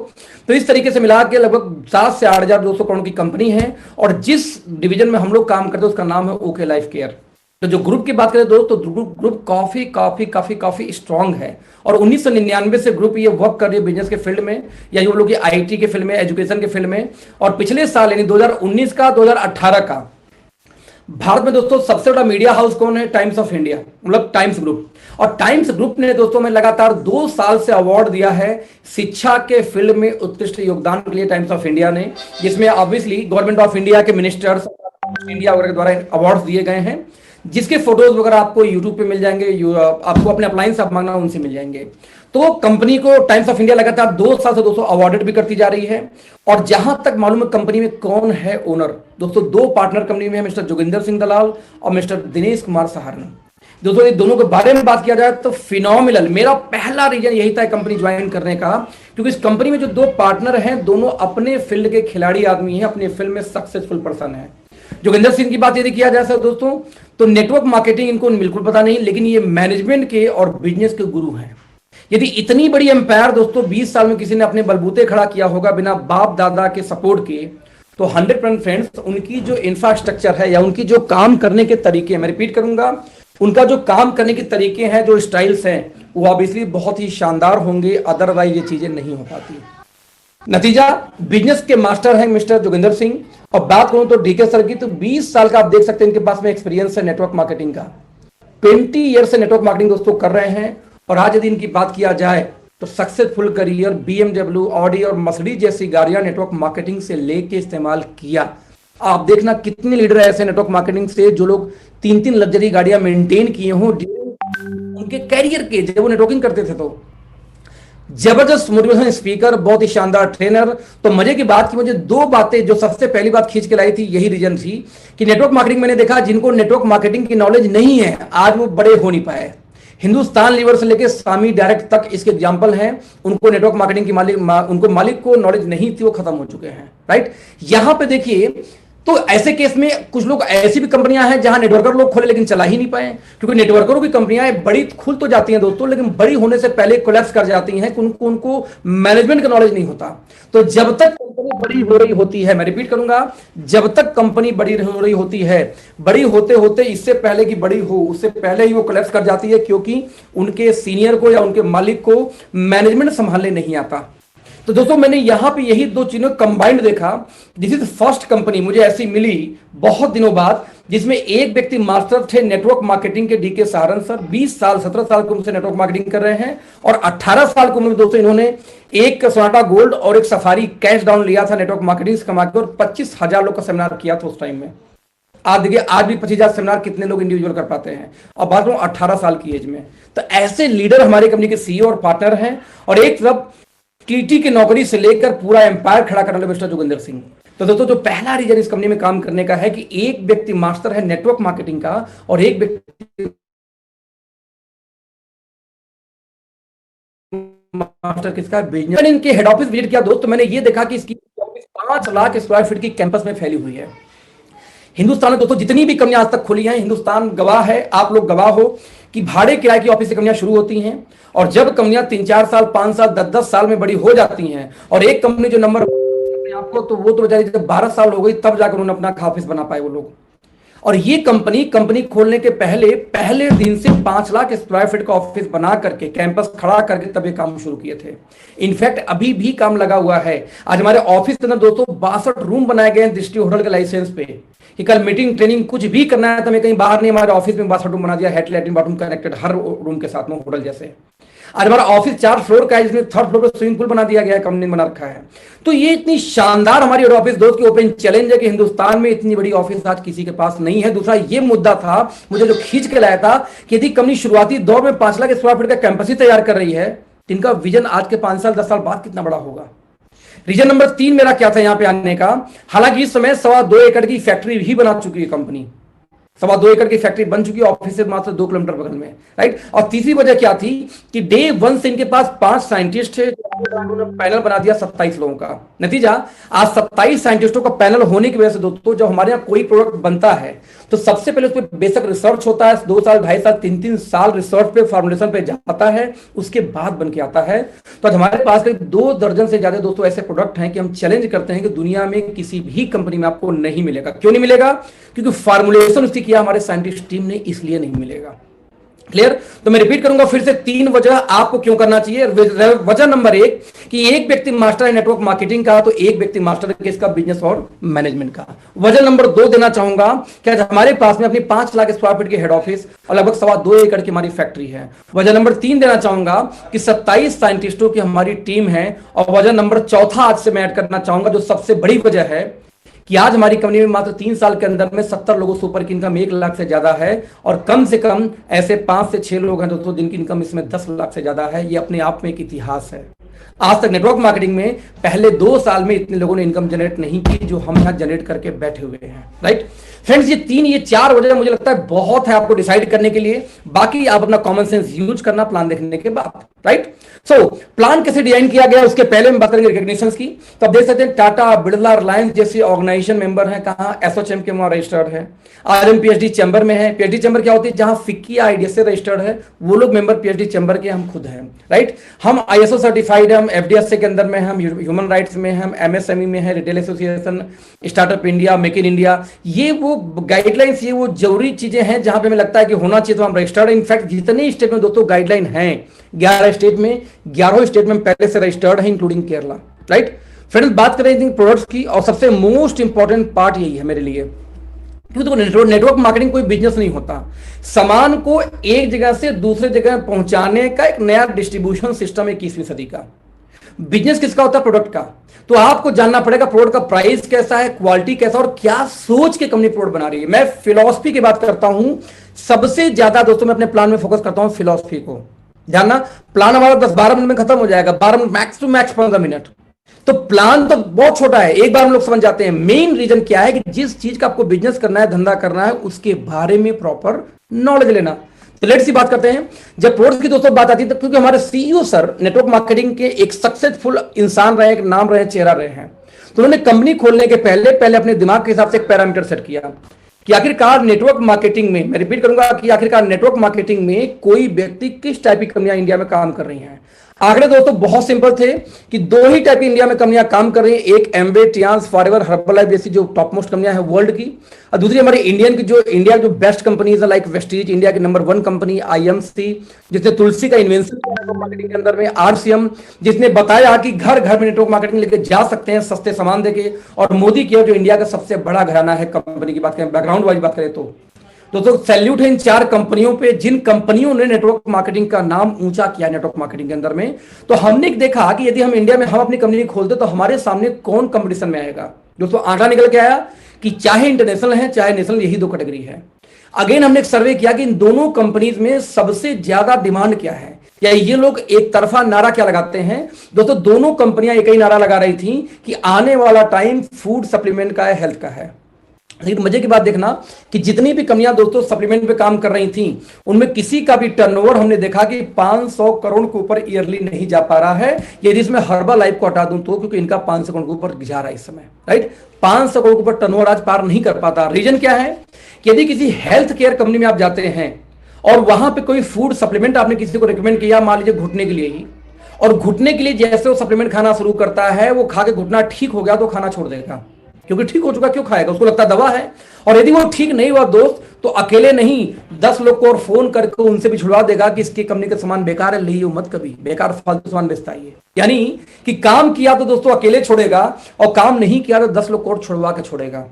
तो इस तरीके से मिला के लगभग 7 से 8,200 करोड़ की कंपनी है। और जिस डिवीजन में हम लोग काम करते हैं उसका नाम है ओके लाइफ केयर। तो जो ग्रुप की बात करें दोस्तों, तो ग्रुप काफी स्ट्रांग है। और 1999 से ग्रुप ये वर्क कर रही है बिजनेस के फील्ड में, या वो लोग आईटी के फील्ड में, एजुकेशन के फील्ड में। और पिछले साल यानी 2019 का 2018 का भारत में दोस्तों सबसे बड़ा मीडिया हाउस कौन है? टाइम्स ऑफ इंडिया, मतलब टाइम्स ग्रुप। और टाइम्स ग्रुप ने दोस्तों में लगातार 2 साल से अवार्ड दिया है शिक्षा के फील्ड में उत्कृष्ट योगदान के लिए टाइम्स ऑफ इंडिया ने, जिसमें ऑब्वियसली गवर्नमेंट ऑफ इंडिया के मिनिस्टर्स इंडिया वगैरह के द्वारा अवार्ड दिए गए हैं, जिसके फोटोज वगैरह आपको यूट्यूब पे मिल जाएंगे। आपको अपने अप्लायंस आप मांगना उनसे मिल जाएंगे। तो कंपनी को टाइम्स ऑफ इंडिया लगातार 2 साल से दोस्तों अवार्डेड भी करती जा रही है। और जहां तक मालूम है कंपनी में कौन है ओनर, दोस्तों 2 पार्टनर कंपनी में है, मिस्टर जोगिंदर सिंह दलाल और मिस्टर दिनेश कुमार सहारण। दोस्तों ये दोनों के बारे में बात किया जाए तो फिनोमिनल, मेरा पहला रीजन यही था कंपनी ज्वाइन करने का, क्योंकि इस कंपनी में जो 2 पार्टनर हैं दोनों अपने फील्ड के खिलाड़ी आदमी हैं, अपने फील्ड में सक्सेसफुल पर्सन है। जोगिंदर सिंह की बात यदि किया जाए दोस्तों, तो नेटवर्क मार्केटिंग इनको बिल्कुल पता नहीं, लेकिन ये मैनेजमेंट के और बिजनेस के गुरु हैं। यदि इतनी बड़ी एम्पायर दोस्तों 20 साल में किसी ने अपने बलबूते खड़ा किया होगा बिना बाप दादा के सपोर्ट के, तो 100% फ्रेंड्स उनकी जो इंफ्रास्ट्रक्चर है या उनकी जो काम करने के तरीके, मैं रिपीट करूंगा, उनका जो काम करने के तरीके हैं, जो स्टाइल्स हैं, वो ऑब्वियसली बहुत ही शानदार होंगे। अदरवाइज ये चीजें नहीं हो पाती। नतीजा, बिजनेस के मास्टर हैं मिस्टर जोगिंदर सिंह। और बात करूं तो डीके सर की, तो 20 साल का आप देख सकते हैं इनके पास में एक्सपीरियंस है नेटवर्क मार्केटिंग का। 20 ईयर से नेटवर्क मार्केटिंग दोस्तों कर रहे हैं। और आज यदि इनकी बात किया जाए तो सक्सेसफुल करियर BMW, ऑडी और मर्सिडीज जैसी गाड़ियां नेटवर्क मार्केटिंग से लेके इस्तेमाल किया। आप देखना कितने लीडर ऐसे नेटवर्क मार्केटिंग से जो लोग 3-3 लग्जरी गाड़ियां मेंटेन किए हों उनके कैरियर के, जब वो नेटवर्किंग करते थे तो जबरदस्त मोटिवेशन स्पीकर, बहुत ही शानदार ट्रेनर। तो मजे की बात कि मुझे दो बातें जो सबसे पहली बात खींच के लाई थी, यही रीजन थी कि नेटवर्क मार्केटिंग मैंने देखा जिनको नेटवर्क मार्केटिंग की नॉलेज नहीं है आज वो बड़े हो नहीं पाए। हिंदुस्तान लीवर से लेकर स्वामी डायरेक्ट तक इसके एग्जाम्पल हैं। उनको नेटवर्क मार्केटिंग की उनको मालिक को नॉलेज नहीं थी, वो खत्म हो चुके हैं। राइट, यहां पे देखिए, तो ऐसे केस में कुछ लोग, ऐसी भी कंपनियां हैं जहां नेटवर्कर लोग खोले लेकिन चला ही नहीं पाए, क्योंकि नेटवर्करों की कंपनियां बड़ी खुल तो जाती हैं दोस्तों, लेकिन बड़ी होने से पहले कोलैप्स कर जाती हैं कि उनको मैनेजमेंट का नॉलेज नहीं होता। तो जब तक कंपनी बड़ी हो रही होती है, मैं रिपीट करूंगा, जब तक कंपनी बड़ी हो रही होती है, बड़ी होते होते इससे पहले कि बड़ी हो उससे पहले ही वो कोलैप्स कर जाती है, क्योंकि उनके सीनियर को या उनके मालिक को मैनेजमेंट संभालने नहीं आता। तो दोस्तों मैंने यहां पे यही दो चीजों कंबाइंड देखा। दिस इज फर्स्ट कंपनी मुझे ऐसी मिली बहुत दिनों बाद, जिसमें एक व्यक्ति मास्टर थे नेटवर्क मार्केटिंग के, डीके सहारन सर। 20 साल 17 साल की उम्र से नेटवर्क मार्केटिंग कर रहे हैं, और 18 साल की उम्र में दोस्तों इन्होंने एक सोनाटा गोल्ड और एक सफारी कैश डाउन लिया था नेटवर्क मार्केटिंग से कमा के, और 25,000 लोग का सेमिनार किया था उस टाइम में। आज देखिए, आज भी 25,000 सेमिनार कितने लोग इंडिविजुअल कर पाते हैं, और बात करूं 18 साल की एज में। तो ऐसे लीडर हमारी कंपनी के सीईओ और पार्टनर हैं, और एक तरफ टीटी की नौकरी से लेकर पूरा एम्पायर खड़ा करने वाले मिस्टर जोगिंदर सिंह। तो दोस्तों जो पहला रीजन इस कंपनी में काम करने का है कि एक व्यक्ति मास्टर है नेटवर्क मार्केटिंग का, और एक व्यक्ति मास्टर किसका, बिजनेस। मैंने इनके हेड ऑफिस विजिट किया दोस्तों, मैंने ये देखा कि इसकी ऑफिस 5 लाख स्क्वायर फीट की कैंपस में फैली हुई है। हिंदुस्तान में दोस्तों जितनी भी कंपनियां आज तक खुली हैं, हिंदुस्तान गवाह है, आप लोग गवाह हो कि भाड़े किराए की ऑफिस से कंपनियां शुरू होती हैं, और जब कंपनियां 3-4 साल 5 साल 10-10 साल में बड़ी हो जाती हैं, और एक कंपनी जो नंबर अपने आपको, तो वो तो बेचारी जब 12 साल हो गई तब जाकर उन्होंने अपना ऑफिस बना पाए वो लोग। और ये कंपनी खोलने के पहले दिन से 5 लाख स्क्वायर फीट का ऑफिस बना करके, कैंपस खड़ा करके तब ये काम शुरू किए थे। इनफैक्ट अभी भी काम लगा हुआ है। आज हमारे ऑफिस के अंदर दोस्तों 62 रूम बनाए गए हैं दृष्टि होटल के लाइसेंस पे, कि कल मीटिंग ट्रेनिंग कुछ भी करना है तो मैं कहीं बाहर नहीं, हमारे ऑफिस में 62 रूम बना दिया, हेड लैट्रिन बाथरूम कनेक्टेड हर रूम के साथ में, होटल जैसे। आज हमारा ऑफिस 4 फ्लोर का है, जिसमें 3rd फ्लोर पर स्विमिंग पूल बना दिया गया है, कंपनी ने बना रखा है। तो ये इतनी शानदार हमारी ऑफिस दोस्त की ओपन चैलेंज है कि हिंदुस्तान में इतनी बड़ी ऑफिस आज किसी के पास नहीं है। दूसरा ये मुद्दा था मुझे जो खींच के लाया था कि यदि कंपनी शुरुआती दौर में 5 लाख स्क्वायर फीट का कैंपस ही तैयार कर रही है, तो इनका विजन आज के 5 साल 10 साल बाद कितना बड़ा होगा। रीजन नंबर 3 मेरा क्या था यहां पे आने का, हालांकि इस समय 2.25 एकड़ की फैक्ट्री भी बना चुकी है कंपनी, 2.25 एकड़ की फैक्ट्री बन चुकी है, ऑफिस से मात्र 2 किलोमीटर बगल में। राइट, और तीसरी वजह क्या थी कि डे 1 से इनके पास 5 साइंटिस्ट थे, उन्होंने पैनल बना दिया 27 लोगों का। नतीजा आज 27 साइंटिस्टों का पैनल होने की वजह से दोस्तों जब हमारे यहाँ कोई प्रोडक्ट बनता है तो सबसे पहले उस पर बेसिक रिसर्च होता है, 2 साल 2.5 साल 3-3 साल रिसर्च पे फॉर्मुलेशन पे जाता है, उसके बाद बन के आता है। तो आज हमारे पास करीब 2 दर्जन से ज्यादा दोस्तों ऐसे प्रोडक्ट हैं कि हम चैलेंज करते हैं कि दुनिया में किसी भी कंपनी में आपको नहीं मिलेगा। क्यों नहीं मिलेगा? क्योंकि फॉर्मुलेशन उसकी किया हमारे साइंटिस्ट टीम ने, इसलिए नहीं मिलेगा। क्लियर? तो मैं रिपीट करूंगा फिर से 3 वजह आपको क्यों करना चाहिए। वजह नंबर 1 कि एक व्यक्ति मास्टर है नेटवर्क मार्केटिंग का, तो एक व्यक्ति मास्टर है किसका, बिजनेस और मैनेजमेंट का। वजह नंबर 2 देना चाहूंगा कि आज हमारे पास में अपनी 5 लाख स्क्वायर फीट की हेड ऑफिस और लगभग 2.25 एकड़ की हमारी फैक्ट्री है। वजह नंबर 3 देना चाहूंगा कि 27 साइंटिस्टों की हमारी टीम है। और वजह नंबर 4 आज से मैं ऐड करना चाहूंगा, जो सबसे बड़ी वजह है कि आज हमारी कंपनी में मात्र 3 साल के अंदर में 70 लोगों से ऊपर की इनकम 1 लाख से ज्यादा है, और कम से कम ऐसे 5 से 6 लोग हैं दोस्तों जिनकी इनकम इसमें 10 लाख से ज्यादा है। ये अपने आप में एक इतिहास है। आज तक नेटवर्क मार्केटिंग में पहले 2 साल में इतने लोगों ने इनकम जनरेट नहीं की जो हम यहां जनरेट करके बैठे हुए हैं। राइट फ्रेंड्स, ये 4 वजह मुझे लगता है बहुत है आपको डिसाइड करने के लिए। बाकी आप अपना कॉमन सेंस यूज करना प्लान देखने के बाद। राइट, सो प्लान कैसे डिजाइन किया गया उसके पहले हम बात करेंगे रिकॉग्निशंस की। तो आप देख सकते हैं टाटा, बिरला, रिलायंस जैसे ऑर्गेनाइजेशन मेंबर हैं, कहां एसोचैम के वहां रजिस्टर्ड है। आरएम पीएचडी चैम्बर में है। पीएचडी चैम्बर क्या होती है? जहां फिक्की आईडीएस से रजिस्टर्ड है, वो लोग मेंबर पीएचडी चैम्बर के हम खुद हैं। राइट, हम आईएसओ सर्टिफाइड, हम एफडीएसए के अंदर में, हम ह्यूमन राइट्स में, हम एमएसएमई में है, retail association, startup India, make in India. ये वो गाइडलाइंस, ये वो जरूरी चीजें हैं जहां पे हमें लगता है कि होना चाहिए तो हम रजिस्टर्ड। इनफैक्ट जितने स्टेट में दोस्तों गाइडलाइन हैं, 11 स्टेट में, 11 स्टेट में पहले से रजिस्टर्ड है, इंक्लूडिंग केरला। राइट फ्रेंड्स, बात करें प्रोडक्ट्स की, और सबसे मोस्ट इंपॉर्टेंट पार्ट यही है मेरे लिए, क्योंकि नेटवर्क मार्केटिंग कोई बिजनेस नहीं होता। सामान को एक जगह से दूसरे जगह पहुंचाने का एक नया डिस्ट्रीब्यूशन सिस्टम है 21वीं सदी का। बिजनेस किसका होता है? प्रोडक्ट का। तो आपको जानना पड़ेगा प्रोडक्ट का प्राइस कैसा है, क्वालिटी कैसा, और क्या सोच के कंपनी प्रोडक्ट बना रही है। मैं फिलॉसफी की बात करता हूं सबसे ज्यादा दोस्तों, मैं अपने प्लान में फोकस करता हूं फिलॉसफी को। जानना, प्लान हमारा 10-12 मिनट में खत्म हो जाएगा, 12 minute max to max 15 minute. तो प्लान तो बहुत छोटा है, एक बार हम लोग समझ जाते हैं। मेन रीजन क्या है कि जिस चीज का आपको बिजनेस करना है, धंधा करना है, उसके बारे में प्रॉपर नॉलेज लेना। तो लेट्स सी बात करते हैं। जब प्रोडक्ट्स की दोस्तों बात आती है, तो क्योंकि हमारे सीईओ सर नेटवर्क मार्केटिंग के एक सक्सेसफुल इंसान रहे, एक नाम रहे, चेहरा रहे हैं, तो उन्होंने कंपनी खोलने के पहले अपने दिमाग के हिसाब से एक पैरामीटर सेट किया कि आखिरकार नेटवर्क मार्केटिंग में, मैं रिपीट करूंगा कि आखिरकार नेटवर्क मार्केटिंग में कोई व्यक्ति किस टाइप की कंपनियां इंडिया में काम कर रही हैं। आंकड़े दोस्तों बहुत सिंपल थे कि दो ही टाइप की इंडिया में कंपनियां काम कर रही हैं, एक एमवे, टियांस, फॉरएवर, हर्बलाइफ जैसी जो टॉप मोस्ट कंपनियां हैं वर्ल्ड की, और दूसरी हमारी इंडियन की जो इंडिया जो बेस्ट कंपनीज है, लाइक वेस्टीज, इंडिया की नंबर 1 कंपनी, आईएमसी जिसने तुलसी का इन्वेंशन किया नेटवर्क मार्केटिंग के अंदर में, आरसीएम जिसने बताया कि घर घर में नेटवर्क मार्केटिंग लेके जा सकते हैं सस्ते सामान देके, और मोदी केयर जो इंडिया का सबसे बड़ा घराना है कंपनी की बात करें, बैकग्राउंड वाइज बात करें तो दोस्तों सैल्यूट है इन 4 कंपनियों पे, जिन कंपनियों ने नेटवर्क मार्केटिंग का नाम ऊंचा किया नेटवर्क मार्केटिंग के अंदर में। तो हमने देखा कि यदि हम इंडिया में हम अपनी कंपनी खोलते तो हमारे सामने कौन कंपटीशन में आएगा। दोस्तों आंकड़ा निकल के आया कि चाहे इंटरनेशनल है चाहे नेशनल, यही 2 कैटेगरी है। अगेन हमने एक सर्वे किया कि इन दोनों कंपनीज में सबसे ज्यादा डिमांड क्या है, या ये लोग एक तरफा नारा क्या लगाते हैं। दोस्तों दोनों कंपनियां एक ही नारा लगा रही थी कि आने वाला टाइम फूड सप्लीमेंट का है, हेल्थ का है। लेकिन मजे की बात देखना कि जितनी भी कंपनियां दोस्तों सप्लीमेंट पे काम कर रही थी, उनमें किसी का भी टर्नओवर हमने देखा कि 500 करोड़ के ऊपर ईयरली नहीं जा पा रहा है। यदि इसमें हर्बल लाइफ को हटा दूं तो, क्योंकि इनका 500 करोड़ के ऊपर जा रहा है इस समय, राइट। 500 करोड़ के ऊपर टर्नओवर आज पार नहीं कर पाता। रीजन क्या है कि यदि किसी हेल्थ केयर कंपनी में आप जाते हैं और वहां पे कोई फूड सप्लीमेंट आपने किसी को रिकमेंड किया, मान लीजिए घुटने के लिए ही, और घुटने के लिए जैसे वो सप्लीमेंट खाना शुरू करता है, वो खा के घुटना ठीक हो गया तो खाना छोड़ देगा, क्योंकि ठीक हो चुका, क्यों खाएगा, उसको लगता दवा है। और यदि वो ठीक नहीं हुआ दोस्त, तो अकेले नहीं 10 लोग को और फोन करके उनसे भी छुड़वा देगा कि इसकी कंपनी का सामान बेकार है, ली मत, कभी बेकार फालतू सामान बेचता है। यानी कि काम किया तो दोस्तों अकेले छोड़ेगा, और काम नहीं किया तो 10 लोग को और छुड़वा के छोड़ेगा।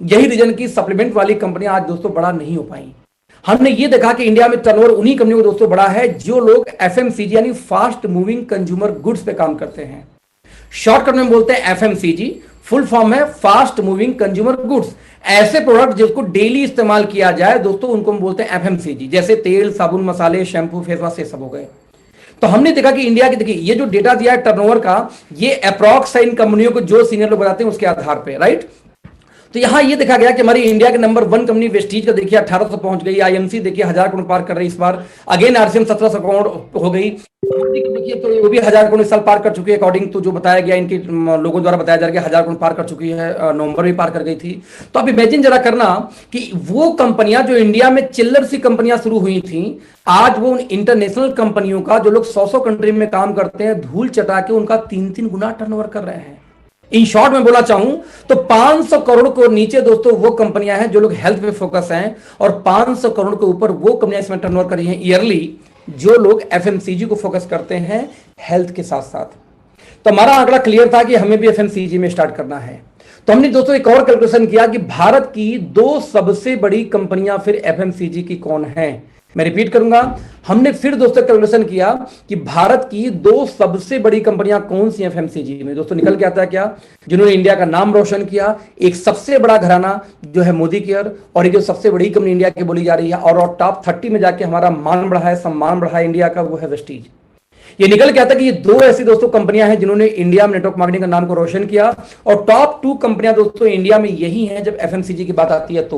यही रीजन की सप्लीमेंट वाली कंपनियां आज दोस्तों बड़ा नहीं हो पाई। हमने ये देखा कि इंडिया में टर्नओवर उन्हीं कंपनियों को दोस्तों बड़ा है जो लोग एफएमसीजी यानी फास्ट मूविंग कंज्यूमर गुड्स पे काम करते हैं। शॉर्टकट में बोलते हैं एफएमसीजी, फुल फॉर्म है फास्ट मूविंग कंज्यूमर गुड्स। ऐसे प्रोडक्ट जिसको डेली इस्तेमाल किया जाए दोस्तों, उनको हम बोलते हैं एफएमसीजी, जैसे तेल, साबुन, मसाले, शैम्पू, फेस वॉश, ये सब हो गए। तो हमने देखा कि इंडिया की, देखिए ये जो डेटा दिया है टर्नओवर का, ये अप्रॉक्स है इन कंपनियों को जो सीनियर लोग बताते हैं उसके आधार पे, राइट। तो यहां ये देखा गया कि हमारी इंडिया के नंबर 1 कंपनी वेस्टीज का देखिए 1800 पहुंच गई, आईएमसी देखिए 1000 करोड़ पार कर रही इस बार, अगेन आरसीएम 1700 करोड़ हो गई, देखिए तो वो भी 1000 करोड़ इस साल पार कर चुकी है, अकॉर्डिंग तो जो बताया गया इनके लोगों द्वारा बताया जा रहा है 1000 करोड़ पार कर चुकी है, नवंबर भी पार कर गई थी। तो आप इमेजिन जरा करना कि वो कंपनियां जो इंडिया में चिल्लर सी कंपनियां शुरू हुई थी, आज वो इंटरनेशनल कंपनियों का, जो लोग 100 कंट्री में काम करते हैं, धूल चटा के उनका 3-3 गुना टर्नओवर कर रहे हैं। इन शॉर्ट में बोला चाहूं तो 500 करोड़ को नीचे दोस्तों वो कंपनियां हैं जो लोग हेल्थ पे फोकस हैं, और 500 करोड़ के ऊपर वो कंपनियां इसमें टर्नओवर कर रही हैं ईयरली जो लोग एफएमसीजी को फोकस करते हैं हेल्थ के साथ साथ। तो हमारा आंकड़ा क्लियर था कि हमें भी एफएमसीजी में स्टार्ट करना है। तो हमने दोस्तों एक और कैलकुलेशन किया कि भारत की 2 सबसे बड़ी कंपनियां फिर एफएमसीजी की कौन है। मैं रिपीट करूंगा, हमने फिर दोस्तों कैलकुलेशन किया कि भारत की 2 सबसे बड़ी कंपनियां कौन सी एफएमसीजी में। दोस्तों निकल के आता है क्या, जिन्होंने इंडिया का नाम रोशन किया, एक सबसे बड़ा घराना जो है मोदी केयर, और एक जो सबसे बड़ी कंपनी इंडिया की बोली जा रही है और टॉप 30 में जाके हमारा मान बढ़ा है, सम्मान बढ़ा है इंडिया का, वो है वेस्टीज। ये निकल के आता है कि ये 2 ऐसी दोस्तों कंपनियां हैं जिन्होंने इंडिया में नेटवर्क मार्केटिंग का नाम को रोशन किया, और टॉप 2 कंपनियां दोस्तों इंडिया में यही हैं जब एफएमसीजी की बात आती है।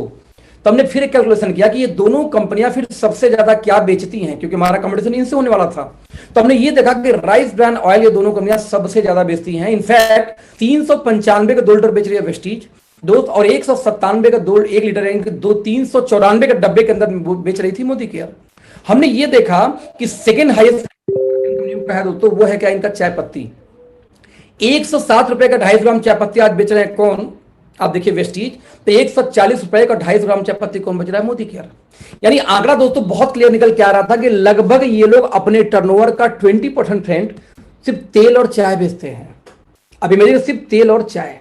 तो हमने फिर एक कैलकुलेशन किया कि ये दोनों कंपनियां फिर सबसे ज्यादा क्या बेचती हैं, क्योंकि हमारा कंपटीशन इनसे होने वाला था। तो हमने ये देखा कि राइस ब्रांड ऑयल ये दोनों कंपनियां सबसे ज्यादा बेचती हैं। इनफैक्ट 395 का 2 लीटर बेच रही है वेस्टीज दोस्त, और 197 का 1 लीटर 394 के डब्बे के अंदर बेच रही थी मोदी केयर। हमने ये देखा कि सेकेंड हाईएस्ट है दोस्तों वो है क्या, इनका चाय पत्ती। 107 रुपए का 250 ग्राम चाय पत्ती आज बेच रहे हैं कौन, आप देखिए वेस्टीज। तो 140 रुपए का 250 ग्राम चाय पत्ती कौन बेच रहा है, मोदी केयर। यानी आंकड़ा दोस्तों बहुत क्लियर निकल के आ रहा था कि लगभग ये लोग अपने टर्नओवर का 20% सिर्फ तेल और चाय बेचते हैं। अभी मेरे सिर्फ तेल और चाय,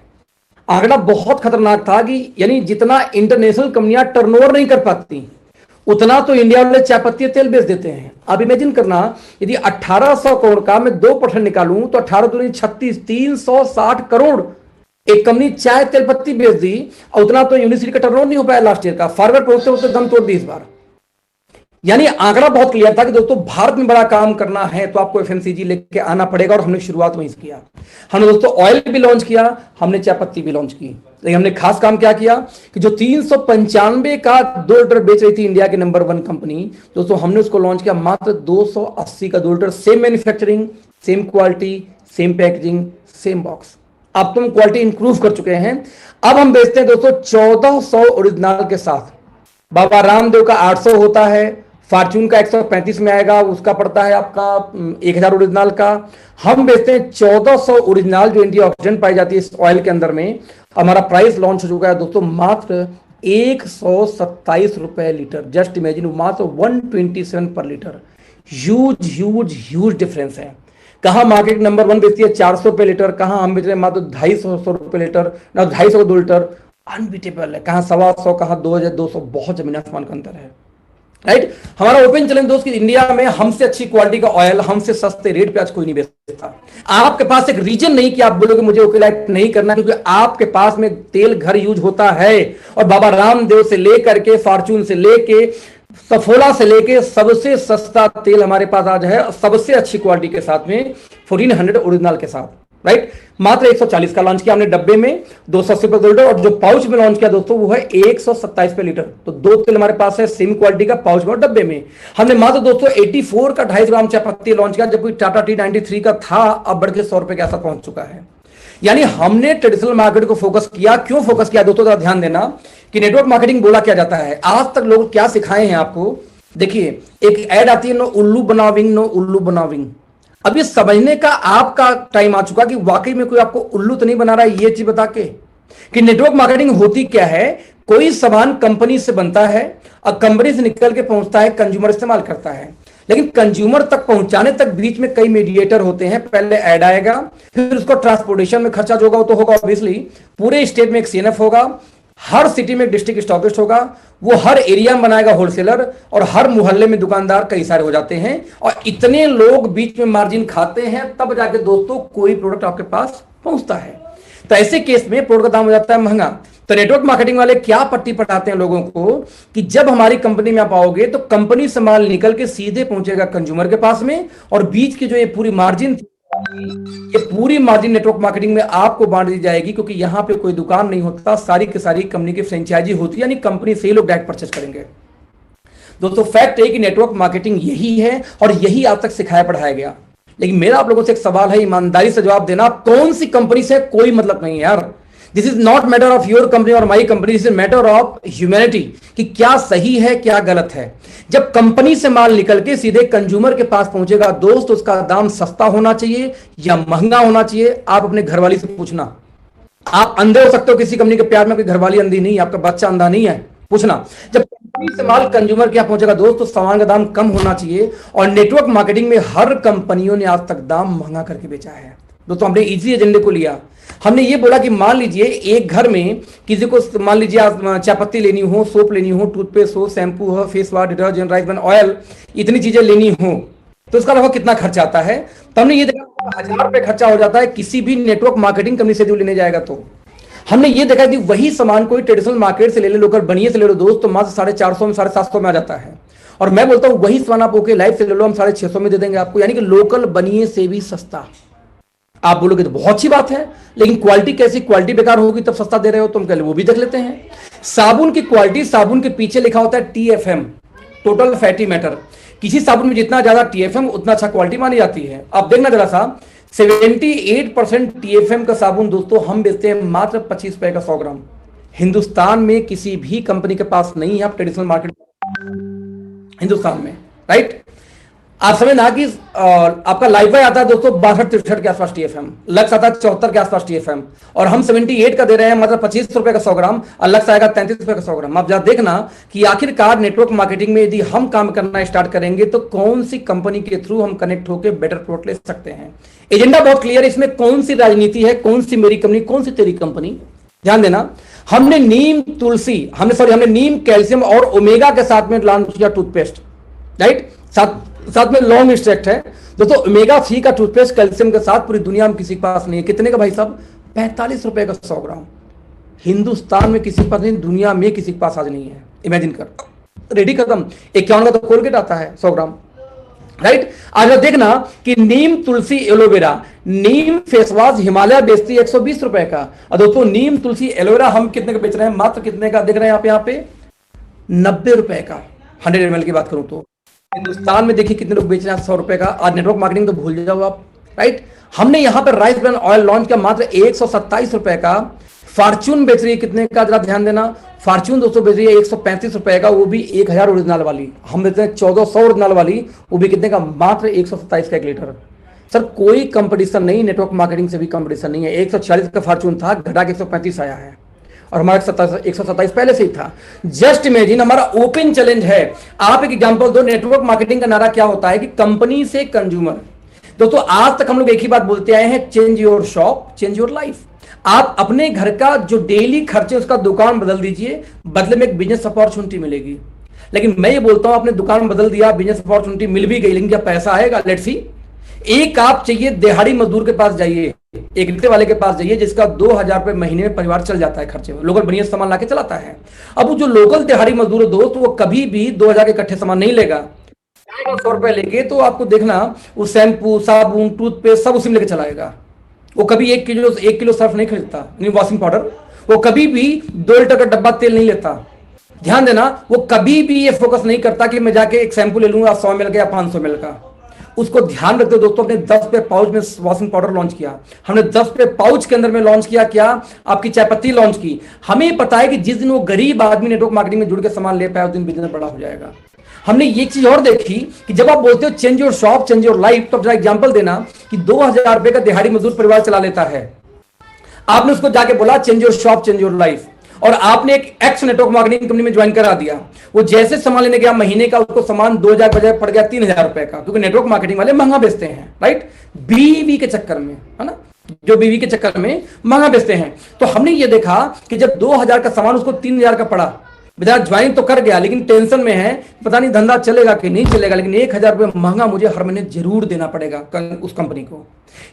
आंकड़ा बहुत खतरनाक था कि यानी जितना इंटरनेशनल कंपनियां टर्नओवर नहीं कर पाती, उतना तो इंडिया वाले चाय पत्ती तेल बेच देते हैं। अब इमेजिन करना, यदि 1800 करोड़ का मैं 2% निकालूं तो 18 दूनी 36, 360 करोड़ एक कंपनी चाय तेल पत्ती बेच दी, और उतना तो यूनिवर्सिटी का टर्नओवर नहीं हो पाया लास्ट ईयर का। फॉरवर्ड होते होते दम तोड़ दी इस बार। यानी आंकड़ा बहुत क्लियर था कि दोस्तों भारत में बड़ा काम करना है तो आपको एफएमसीजी लेके आना पड़ेगा, और हमने शुरुआत वहीं से किया। हमने दोस्तों ऑयल भी लॉन्च किया, हमने चाय पत्ती भी लॉन्च की, लेकिन हमने खास काम क्या किया कि जो 395 का 2 लीटर बेच रही थी इंडिया की नंबर 1 कंपनी, दोस्तों हमने उसको लॉन्च किया मात्र 280 का 2 litre. Same manufacturing, same quality, same packaging, same box. अब तुम क्वालिटी इंप्रूव कर चुके हैं। अब हम बेचते हैं दोस्तों 1400 ओरिजिनल के साथ। बाबा रामदेव का 800 होता है, फॉर्च्यून का 135 में आएगा, उसका पड़ता है आपका 1000 ओरिजिनल का। हम बेचते हैं 1400 ओरिजिनल जो एंटीऑक्सीडेंट पाई जाती है इस ऑयल के अंदर में। हमारा प्राइस लॉन्च हो चुका है दोस्तों मात्र 127 रुपए लीटर। जस्ट इमेजिन, मात्र 127 पर litre. Huge huge huge difference है। कहां मार्केट नंबर 1 बेचती है 400 रुपए लीटर, कहां हम बेच रहे हैं मात्र 250 रुपए लीटर, ना 250 का 2 लीटर। अनबीटेबल है। कहां 125, कहां 2200, बहुत जमीन आसमान का अंतर है, राइट। हमारा ओपन चैलेंज दोस्त कि इंडिया में हमसे अच्छी क्वालिटी का ऑयल, हमसे सस्ते रेट पे आज कोई नहीं बेचता। आपके पास एक रीजन नहीं कि आप बोलोगे मुझे ओकेलाइट नहीं करना, क्योंकि आपके पास में तेल घर यूज होता है। और बाबा रामदेव से लेकर के, फॉर्च्यून से लेके, सफोला से लेके सबसे सस्ता तेल हमारे पास आज है, सबसे अच्छी क्वालिटी के साथ में 1400 ओरिजिनल के साथ, राइट। मात्र 140 का लॉन्च किया हमने डब्बे में, 280 रुपए लीटर। और जो पाउच में लॉन्च किया दोस्तों वो है 127 रुपए लीटर। तो 2 तेल हमारे पास है सेम क्वालिटी का, पाउच में और डब्बे में। हमने मात्र दोस्तों 84 का 250 ग्राम चाय पत्ती लॉन्च किया, जबकि टाटा T93 का था, अब बढ़ के 100 रुपए के आसपास पहुंच चुका है। यानी हमने ट्रेडिशनल मार्केट को फोकस किया। क्यों फोकस किया दोस्तों, जरा ध्यान देना कि नेटवर्क मार्केटिंग बोला क्या जाता है। आज तक लोग क्या सिखाए हैं आपको, देखिए एक ऐड आती है, नो उल्लू बनाविंग, नो उल्लू बनाविंग। अब ये समझने का आपका टाइम आ चुका कि वाकई में कोई आपको उल्लू तो नहीं बना रहा है, ये चीज बता के कि नेटवर्क मार्केटिंग होती क्या है। कोई सामान कंपनी से बनता है और कंपनी से निकल के पहुंचता है, कंज्यूमर इस्तेमाल करता है, लेकिन कंज्यूमर तक पहुंचाने तक बीच में कई मीडिएटर होते हैं। पहले ऐड आएगा, फिर उसको ट्रांसपोर्टेशन में खर्चा जो होगा वो तो होगा ऑब्वियसली। पूरे स्टेट में एक सीएनएफ होगा, हर सिटी में एक डिस्ट्रिक्ट स्टॉकिस्ट होगा, वो हर एरिया में बनाएगा होलसेलर, और हर मोहल्ले में दुकानदार कई सारे हो जाते हैं। और इतने लोग बीच में मार्जिन खाते हैं, तब जाके दोस्तों कोई प्रोडक्ट आपके पास पहुंचता है। तो ऐसे केस में प्रोडक्ट का दाम हो जाता है महंगा। तो नेटवर्क मार्केटिंग वाले क्या पट्टी पटाते हैं लोगों को कि जब हमारी कंपनी में आप आओगे तो कंपनी से माल निकल के सीधे पहुंचेगा कंज्यूमर के पास में, और बीच की जो ये पूरी मार्जिन ये पूरी मार्जिन नेटवर्क मार्केटिंग में आपको बांट दी जाएगी, क्योंकि यहां पे कोई दुकान नहीं होता, सारी की सारी कंपनी की फ्रेंचाइजी होती है, यानी कंपनी से ही लोग डायरेक्ट परचेस करेंगे। दोस्तों फैक्ट है कि नेटवर्क मार्केटिंग यही है, और यही आज तक सिखाया पढ़ाया गया। लेकिन मेरा आप लोगों से एक सवाल है, ईमानदारी से जवाब देना, कौन सी कंपनी से कोई मतलब नहीं है यार। This is not matter of your company और my company, this is matter of humanity कि क्या सही है क्या गलत है। जब कंपनी से माल निकल के सीधे कंज्यूमर के पास पहुंचेगा दोस्त, उसका दाम सस्ता होना चाहिए या महंगा होना चाहिए। आप अपने घरवाली से पूछना। आप अंधे हो सकते हो किसी कंपनी के प्यार में, कोई घरवाली अंधी नहीं, आपका बच्चा अंधा नहीं है, पूछना। जब कंपनी से माल कंज्यूमर के यहाँ पहुंचेगा दोस्त, तो सामान का दाम कम होना चाहिए। और नेटवर्क मार्केटिंग में हर कंपनियों ने आज तक दाम महंगा करके बेचा है दोस्तों। हमने इजी एजेंडे को लिया। हमने ये बोला कि मान लीजिए एक घर में किसी को, मान लीजिए चाय पत्ती लेनी हो, सोप लेनी हो, टूथपेस्ट हो, शैम्पू हो, face wash, detergent, rice bran oil, इतनी चीजें लेनी हो तो उसका लगभग कितना खर्चा आता है। तो हमने ये देखा 1000 रुपए खर्चा हो जाता है किसी भी नेटवर्क मार्केटिंग कंपनी से जो लेने जाएगा। तो हमने ये देखा कि वही सामान कोई ट्रेडिशनल मार्केट से ले ले, लोकल बनिए से ले लो दोस्त, तो मात्र 450 में 750 में आ जाता है। और मैं बोलता हूं वही सामान आप ओके लाइफ से ले लो, हम 650 में दे देंगे आपको, यानी कि लोकल बनिए से भी सस्ता। आप बोलोगे तो बहुत अच्छी बात है, लेकिन क्वालिटी कैसी, क्वालिटी बेकार होगी तब सस्ता दे रहे हो तुम, कह लो वो भी देख लेते हैं। साबुन की क्वालिटी, साबुन के पीछे लिखा होता है TFM, टोटल फैटी मैटर। किसी साबुन में जितना ज्यादा TFM उतना अच्छा क्वालिटी मानी जाती है। अब देखना जरा सा, 78% TFM का साबुन दोस्तों हम बेचते हैं मात्र 25 रुपए का 100 ग्राम। हिंदुस्तान में किसी भी कंपनी के पास नहीं है। आप ट्रेडिशनल मार्केट हिंदुस्तान में, राइट। आप समझना कि आपका लाइफबाई आता है दोस्तों 62-63 के आसपास TFM, लक्स आता है 74 के आसपास TFM, और हम 78 का दे रहे हैं मतलब 25 रुपए का 100 ग्राम, और लक्स आएगा 33 रुपए का 100 ग्राम। आप जरा देखना कि आखिरकार नेटवर्क मार्केटिंग में यदि हम काम करना स्टार्ट करेंगे तो कौन सी कंपनी के थ्रू हम कनेक्ट होकर बेटर प्रोडक्ट ले सकते हैं। एजेंडा बहुत क्लियर है, इसमें कौन सी राजनीति है, कौन सी मेरी कंपनी, कौन सी तेरी कंपनी। ध्यान देना, हमने नीम तुलसी, हमने नीम कैल्शियम और ओमेगा के साथ में लॉन्च किया टूथपेस्ट, राइट। साथ में लॉन्ग एक्सट्रैक्ट है दोस्तों। ओमेगा 3 का टूथपेस्ट कैल्शियम के साथ पूरी दुनिया में किसी के पास नहीं है। कितने का भाई साहब? 45 रुपए का 100 ग्राम। हिंदुस्तान में किसी के पास नहीं, दुनिया में किसी के पास आज नहीं है। इमेजिन कर, रेडी खत्म। 51 का तो कोलगेट आता है 100 ग्राम, राइट। आज देखना कि नीम तुलसी एलोवेरा, नीम फेस वॉश हिमालय बेचती है 120 रुपए का, और दोस्तों नीम तुलसी एलोवेरा हम कितने का बेच रहे हैं? मात्र कितने का देख रहे हैं आप यहाँ पे? 90 रुपए का। 100 ml की बात करूं तो हिंदुस्तान में देखिए कितने लोग बेच रहे हैं 100 रुपए का। आज नेटवर्क मार्केटिंग तो भूल जाओ आप, राइट। हमने यहां पर राइस ब्रांड ऑयल लॉन्च किया मात्र 127 रुपए का। फॉर्च्यून बेच रही है कितने का? जरा ध्यान देना, फॉर्च्यून दोस्तों बेच रही है 135 रुपए का, वो भी 1000 ओरिजिनल वाली। हम देते हैं 1400 ओरिजिनल वाली, वो भी कितने का? मात्र 127 का 1 लीटर। सर कोई कंपटीशन नहीं, नेटवर्क मार्केटिंग से भी कंपटीशन नहीं है। 140 का फॉर्च्यून था, घटा के 135 आया है, और हमारा 127 पहले से ही था। जस्ट इमेजिन, हमारा ओपन चैलेंज है। आप एक एग्जांपल दो, नेटवर्क मार्केटिंग का नारा क्या होता है कि कंपनी से कंज्यूमर। दोस्तों आज तक हम लोग एक ही बात बोलते आए हैं, change your shop change your life. आप अपने घर का जो डेली खर्चे उसका दुकान बदल दीजिए, बदले में एक बिजनेस अपॉर्चुनिटी मिलेगी। लेकिन मैं ये बोलता हूं आपने दुकान बदल दिया, बिजनेस अपॉर्चुनिटी मिल भी गई, लेकिन क्या पैसा आएगा? Let's see. एक आप चाहिए दिहाड़ी मजदूर के पास जाइए, एक रिक्शे वाले के पास जाइए जिसका 2000 रुपए महीने में परिवार चल जाता है खर्चे में, लोकल बढ़िया सामान लाके चलाता है। अब वो जो लोकल दिहाड़ी मजदूर है दोस्त, वो कभी भी 2000 के इकट्ठे सामान नहीं लेगा। 100 रुपए लेके तो आपको देखना वो शैम्पू साबुन टूथपेस्ट सब उसी में लेके चलाएगा। वो कभी 1 किलो सर्फ नहीं खरीदता, वॉशिंग पाउडर। वो कभी भी 2 लीटर का डब्बा तेल नहीं लेता। ध्यान देना, वो कभी भी ये फोकस नहीं करता कि मैं जाके एक शैम्पू ले लूंगा 100 ml का या 500 ml का। उसको ध्यान रखते हो दोस्तों। अपने 10 पे पाउच में वॉशिंग पाउडर लॉन्च किया हमने, 10 पे पाउच के अंदर में लॉन्च किया क्या? आपकी चाय पत्ती लॉन्च की। हमें पता है कि जिस दिन वो गरीब आदमी नेटवर्क मार्केटिंग में जुड़ के सामान ले पाया, उस दिन बिजनेस बड़ा हो जाएगा। हमने ये चीज और देखी कि जब आप बोलते हो change your shop change your life, तो जरा एग्जांपल देना कि 2000 रुपए का दिहाड़ी मजदूर परिवार चला लेता है। आपने उसको जाके बोला change your shop change your life, और आपने एक एक्स नेटवर्क मार्केटिंग कंपनी में ज्वाइन करा दिया। वो जैसे सामान लेने गया, महीने का उसको सामान 2000 बजाय पड़ गया 3000 रुपए का, क्योंकि नेटवर्क मार्केटिंग वाले महंगा बेचते हैं, राइट। बीवी के चक्कर में, है ना, जो बीवी के चक्कर में महंगा बेचते हैं। तो हमने ये देखा कि जब 2000 का सामान उसको 3000 का पड़ा, बेचारा ज्वाइन तो कर गया लेकिन टेंशन में है, पता नहीं धंधा चलेगा कि नहीं चलेगा, लेकिन 1000 रुपए महंगा मुझे हर महीने जरूर देना पड़ेगा उस कंपनी को।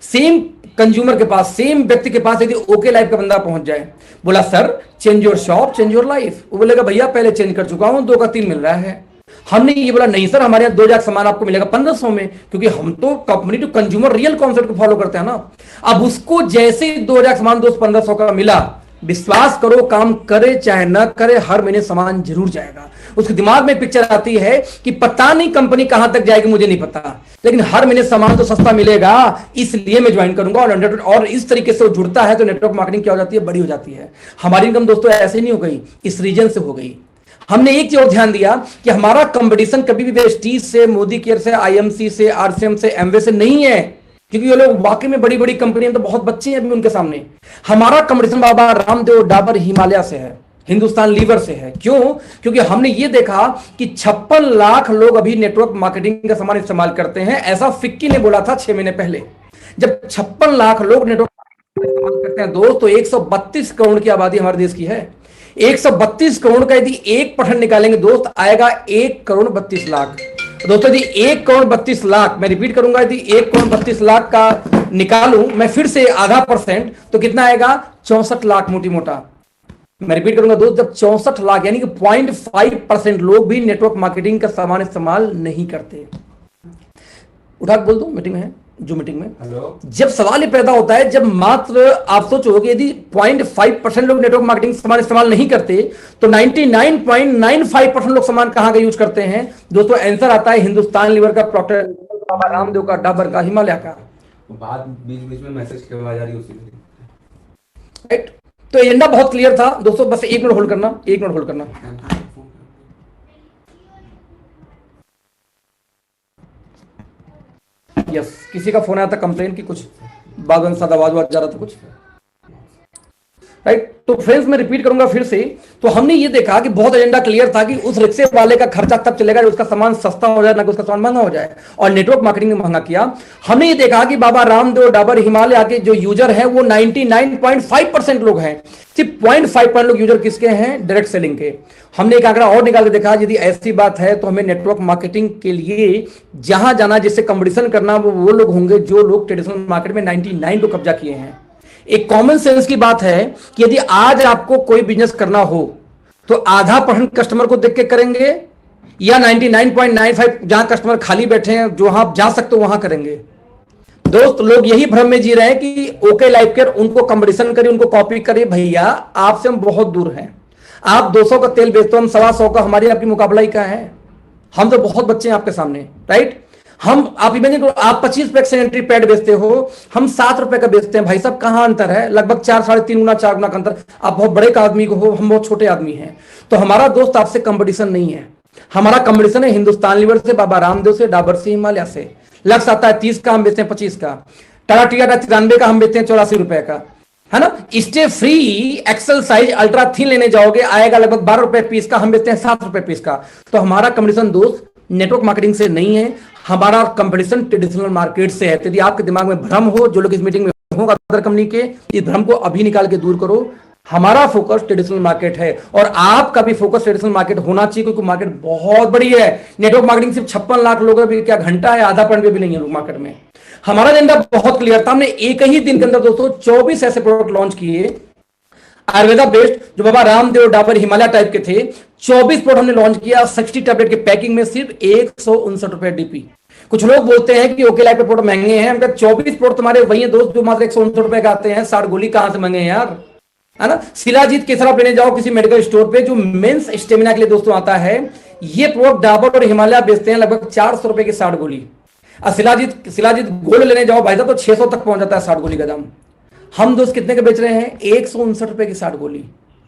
सेम कंज्यूमर के पास, सेम व्यक्ति के पास यदि ओके लाइफ का बंदा पहुंच जाए, बोला sir change your shop change your life, वो बोलेगा भैया पहले चेंज कर चुका हूं, 2 का 3 मिल रहा है। हमने ये बोला नहीं सर, हमारे यहाँ 2000 सामान आपको मिलेगा 1500 में, क्योंकि हम तो company to consumer real concept को फॉलो करते हैं ना। अब उसको जैसे 2000 सामान दोस्त 1500 का मिला, विश्वास करो काम करे चाहे ना करे, हर महीने सामान जरूर जाएगा। उसके दिमाग में पिक्चर आती है कि पता नहीं कंपनी कहां तक जाएगी, मुझे नहीं पता, लेकिन हर महीने सामान तो सस्ता मिलेगा, इसलिए मैं ज्वाइन करूंगा। और इस तरीके से वो जुड़ता है तो नेटवर्क मार्केटिंग क्या हो जाती है? बड़ी हो जाती है। हमारी इनकम दोस्तों ऐसे नहीं हो गई, इस रीजन से हो गई। हमने एक चीज और ध्यान दिया कि हमारा कंपटीशन कभी भी वेस्टीज से, मोदी केयर से, आईएमसी से, आरसीएम से, एमवे से नहीं है, क्योंकि ये लोग वाकई में बड़ी बड़ी कंपनियां तो बहुत बच्चे हैं अभी उनके सामने। हमारा कंपटीशन बाबा रामदेव डाबर हिमालय से है, हिंदुस्तान लीवर से है। क्यों? क्योंकि हमने ये देखा कि 56 लाख लोग अभी नेटवर्क मार्केटिंग का सामान इस्तेमाल करते हैं। ऐसा फिक्की ने बोला था 6 महीने पहले। जब 56 लाख लोग नेटवर्क इस्तेमाल करते हैं दोस्त, तो 132 करोड़ की आबादी हमारे देश की है। 132 करोड़ का यदि 1% निकालेंगे दोस्त, आएगा 1 करोड़ 32 लाख। दोस्तों यदि 1 करोड़ 32 लाख, मैं रिपीट करूंगा, यदि 1 करोड़ 32 लाख का निकालूं मैं फिर से आधा %, तो कितना आएगा? 64 लाख मोटी मोटा। मैं रिपीट करूंगा दोस्त, जब 64 लाख यानी कि 0.5% लोग भी नेटवर्क मार्केटिंग का सामान इस्तेमाल नहीं करते। उठा के बोल दो, मीटिंग में है, जो मीटिंग में। हेलो। जब सवाल ये पैदा होता है, जब मात्र आप सोचो कि यदि 0.5% लोग नेटवर्क मार्केटिंग सामान इस्तेमाल नहीं करते, तो 99.95% लोग सामान कहां का यूज करते हैं दोस्तों? आंसर आता है हिंदुस्तान लीवर का, प्रॉक्टर बाबा रामदेव का, डाबर का, हिमालय का। बात बीच बीच में मैसेज की आवाज आ रही है उसी में, राइट। तो एजेंडा बहुत क्लियर था दोस्तों, बस 1 मिनट होल्ड करना, 1 मिनट होल्ड करना। यस, किसी का फोन आया था कंप्लेन की, कुछ बागन सादा आवाज जा रहा था कुछ। राइट। तो फ्रेंड्स मैं रिपीट करूंगा फिर से, तो हमने ये देखा कि बहुत एजेंडा क्लियर था कि उस रिक्शे वाले का खर्चा तब चलेगा जब उसका सामान सस्ता हो जाए, ना कि उसका सामान महंगा हो जाए, और नेटवर्क मार्केटिंग में महंगा किया। हमने ये देखा कि बाबा रामदेव, डाबर, हिमालय के जो यूजर है वो 99.5% लोग हैं, सिर्फ 0.5% लोग यूजर किसके हैं, डायरेक्ट सेलिंग के। हमने एक आंकड़ा और निकाल के देखा, यदि ऐसी बात है तो हमें नेटवर्क मार्केटिंग के लिए जहां जाना, जिससे कंपटीशन करना, वो लोग होंगे जो लोग ट्रेडिशनल मार्केट में 99 को कब्जा किए हैं। एक कॉमन सेंस की बात है कि यदि आज आपको कोई बिजनेस करना हो तो आधा % कस्टमर को देख के करेंगे या 99.95 जहां कस्टमर खाली बैठे हैं, जो आप जा सकते हो वहां करेंगे। दोस्त लोग यही भ्रम में जी रहे हैं कि ओके लाइफ केयर उनको कंपटीशन करे, उनको कॉपी करे। भैया आपसे हम बहुत दूर हैं। आप 200 का तेल बेचते हो, हम 125 का, हमारी आपकी मुकाबला ही क्या है। हम तो बहुत बच्चे हैं आपके सामने, राइट। हम, आप इमेजिन करो, आप 25 रुपए सैनिटरी पैड बेचते हो, हम 7 रुपए का बेचते हैं। भाई साहब कहां अंतर है, लगभग 4, 3.5 गुना, 4 गुना का अंतर। आप बहुत बड़े का आदमी को हो, हम बहुत छोटे आदमी हैं। तो हमारा दोस्त आपसे कंपटीशन नहीं है, हमारा कंपटीशन है हिंदुस्तान लीवर से, बाबा रामदेव से, डाबर से, हिमालय से। लक्ष्य आता है 30 का, हम बेचते हैं 25 का। टाटा टी 93 का, हम बेचते हैं 84 रुपए का, है ना। Stay free XL size ultra thin लेने जाओगे, आएगा लगभग 12 रुपए पीस का, हम बेचते हैं 7 रुपए पीस का। तो हमारा कंपटीशन दोस्त नेटवर्क मार्केटिंग से नहीं है, हमारा कंपटीशन ट्रेडिशनल मार्केट से है। यदि आपके दिमाग में भ्रम हो, जो लोग इस मीटिंग में हो अदर कंपनी के, इस भ्रम को अभी निकाल के दूर करो। हमारा फोकस ट्रेडिशनल मार्केट है और आपका भी फोकस ट्रेडिशनल मार्केट होना चाहिए, क्योंकि मार्केट बहुत बड़ी है। नेटवर्क मार्केटिंग सिर्फ 56 लाख लोगों का क्या घंटा है, आधा पॉइंट भी नहीं है मार्केट में। हमारा एजेंडा बहुत क्लियर था। हमने एक ही दिन के अंदर दोस्तों 24 ऐसे प्रोडक्ट लॉन्च किए, आयुर्वेदा बेस्ड, जो बाबा रामदेव, डाबर, हिमालय टाइप के थे। 24 प्रोडक्ट हमने लॉन्च किया, 60 टैबलेट के पैकिंग में, सिर्फ 159 रुपए डीपी। कुछ लोग बोलते हैं कि ओके लाइफ पे प्रोडक्ट महंगे हैं। हमका 24 प्रोडक्ट तुम्हारे वही है दोस्त जो मात्र 159 रुपए का आते हैं। 60 गोली कहां से महंगे हैं यार, है ना। शिलाजीत केसर आप लेने जाओ किसी मेडिकल स्टोर पे, जो मेंस स्टेमिना के लिए दोस्तों आता है, ये प्रोडक्ट डाबर और हिमालय बेचते हैं लगभग 400 रुपए की 60 गोली। शिलाजीत गोल्ड लेने जाओ भाई साहब तो 600 तक पहुंच जाता है 60 गोली का दाम। हम दोस्त कितने के बेच रहे हैं, 159 रुपए की 60 गोली।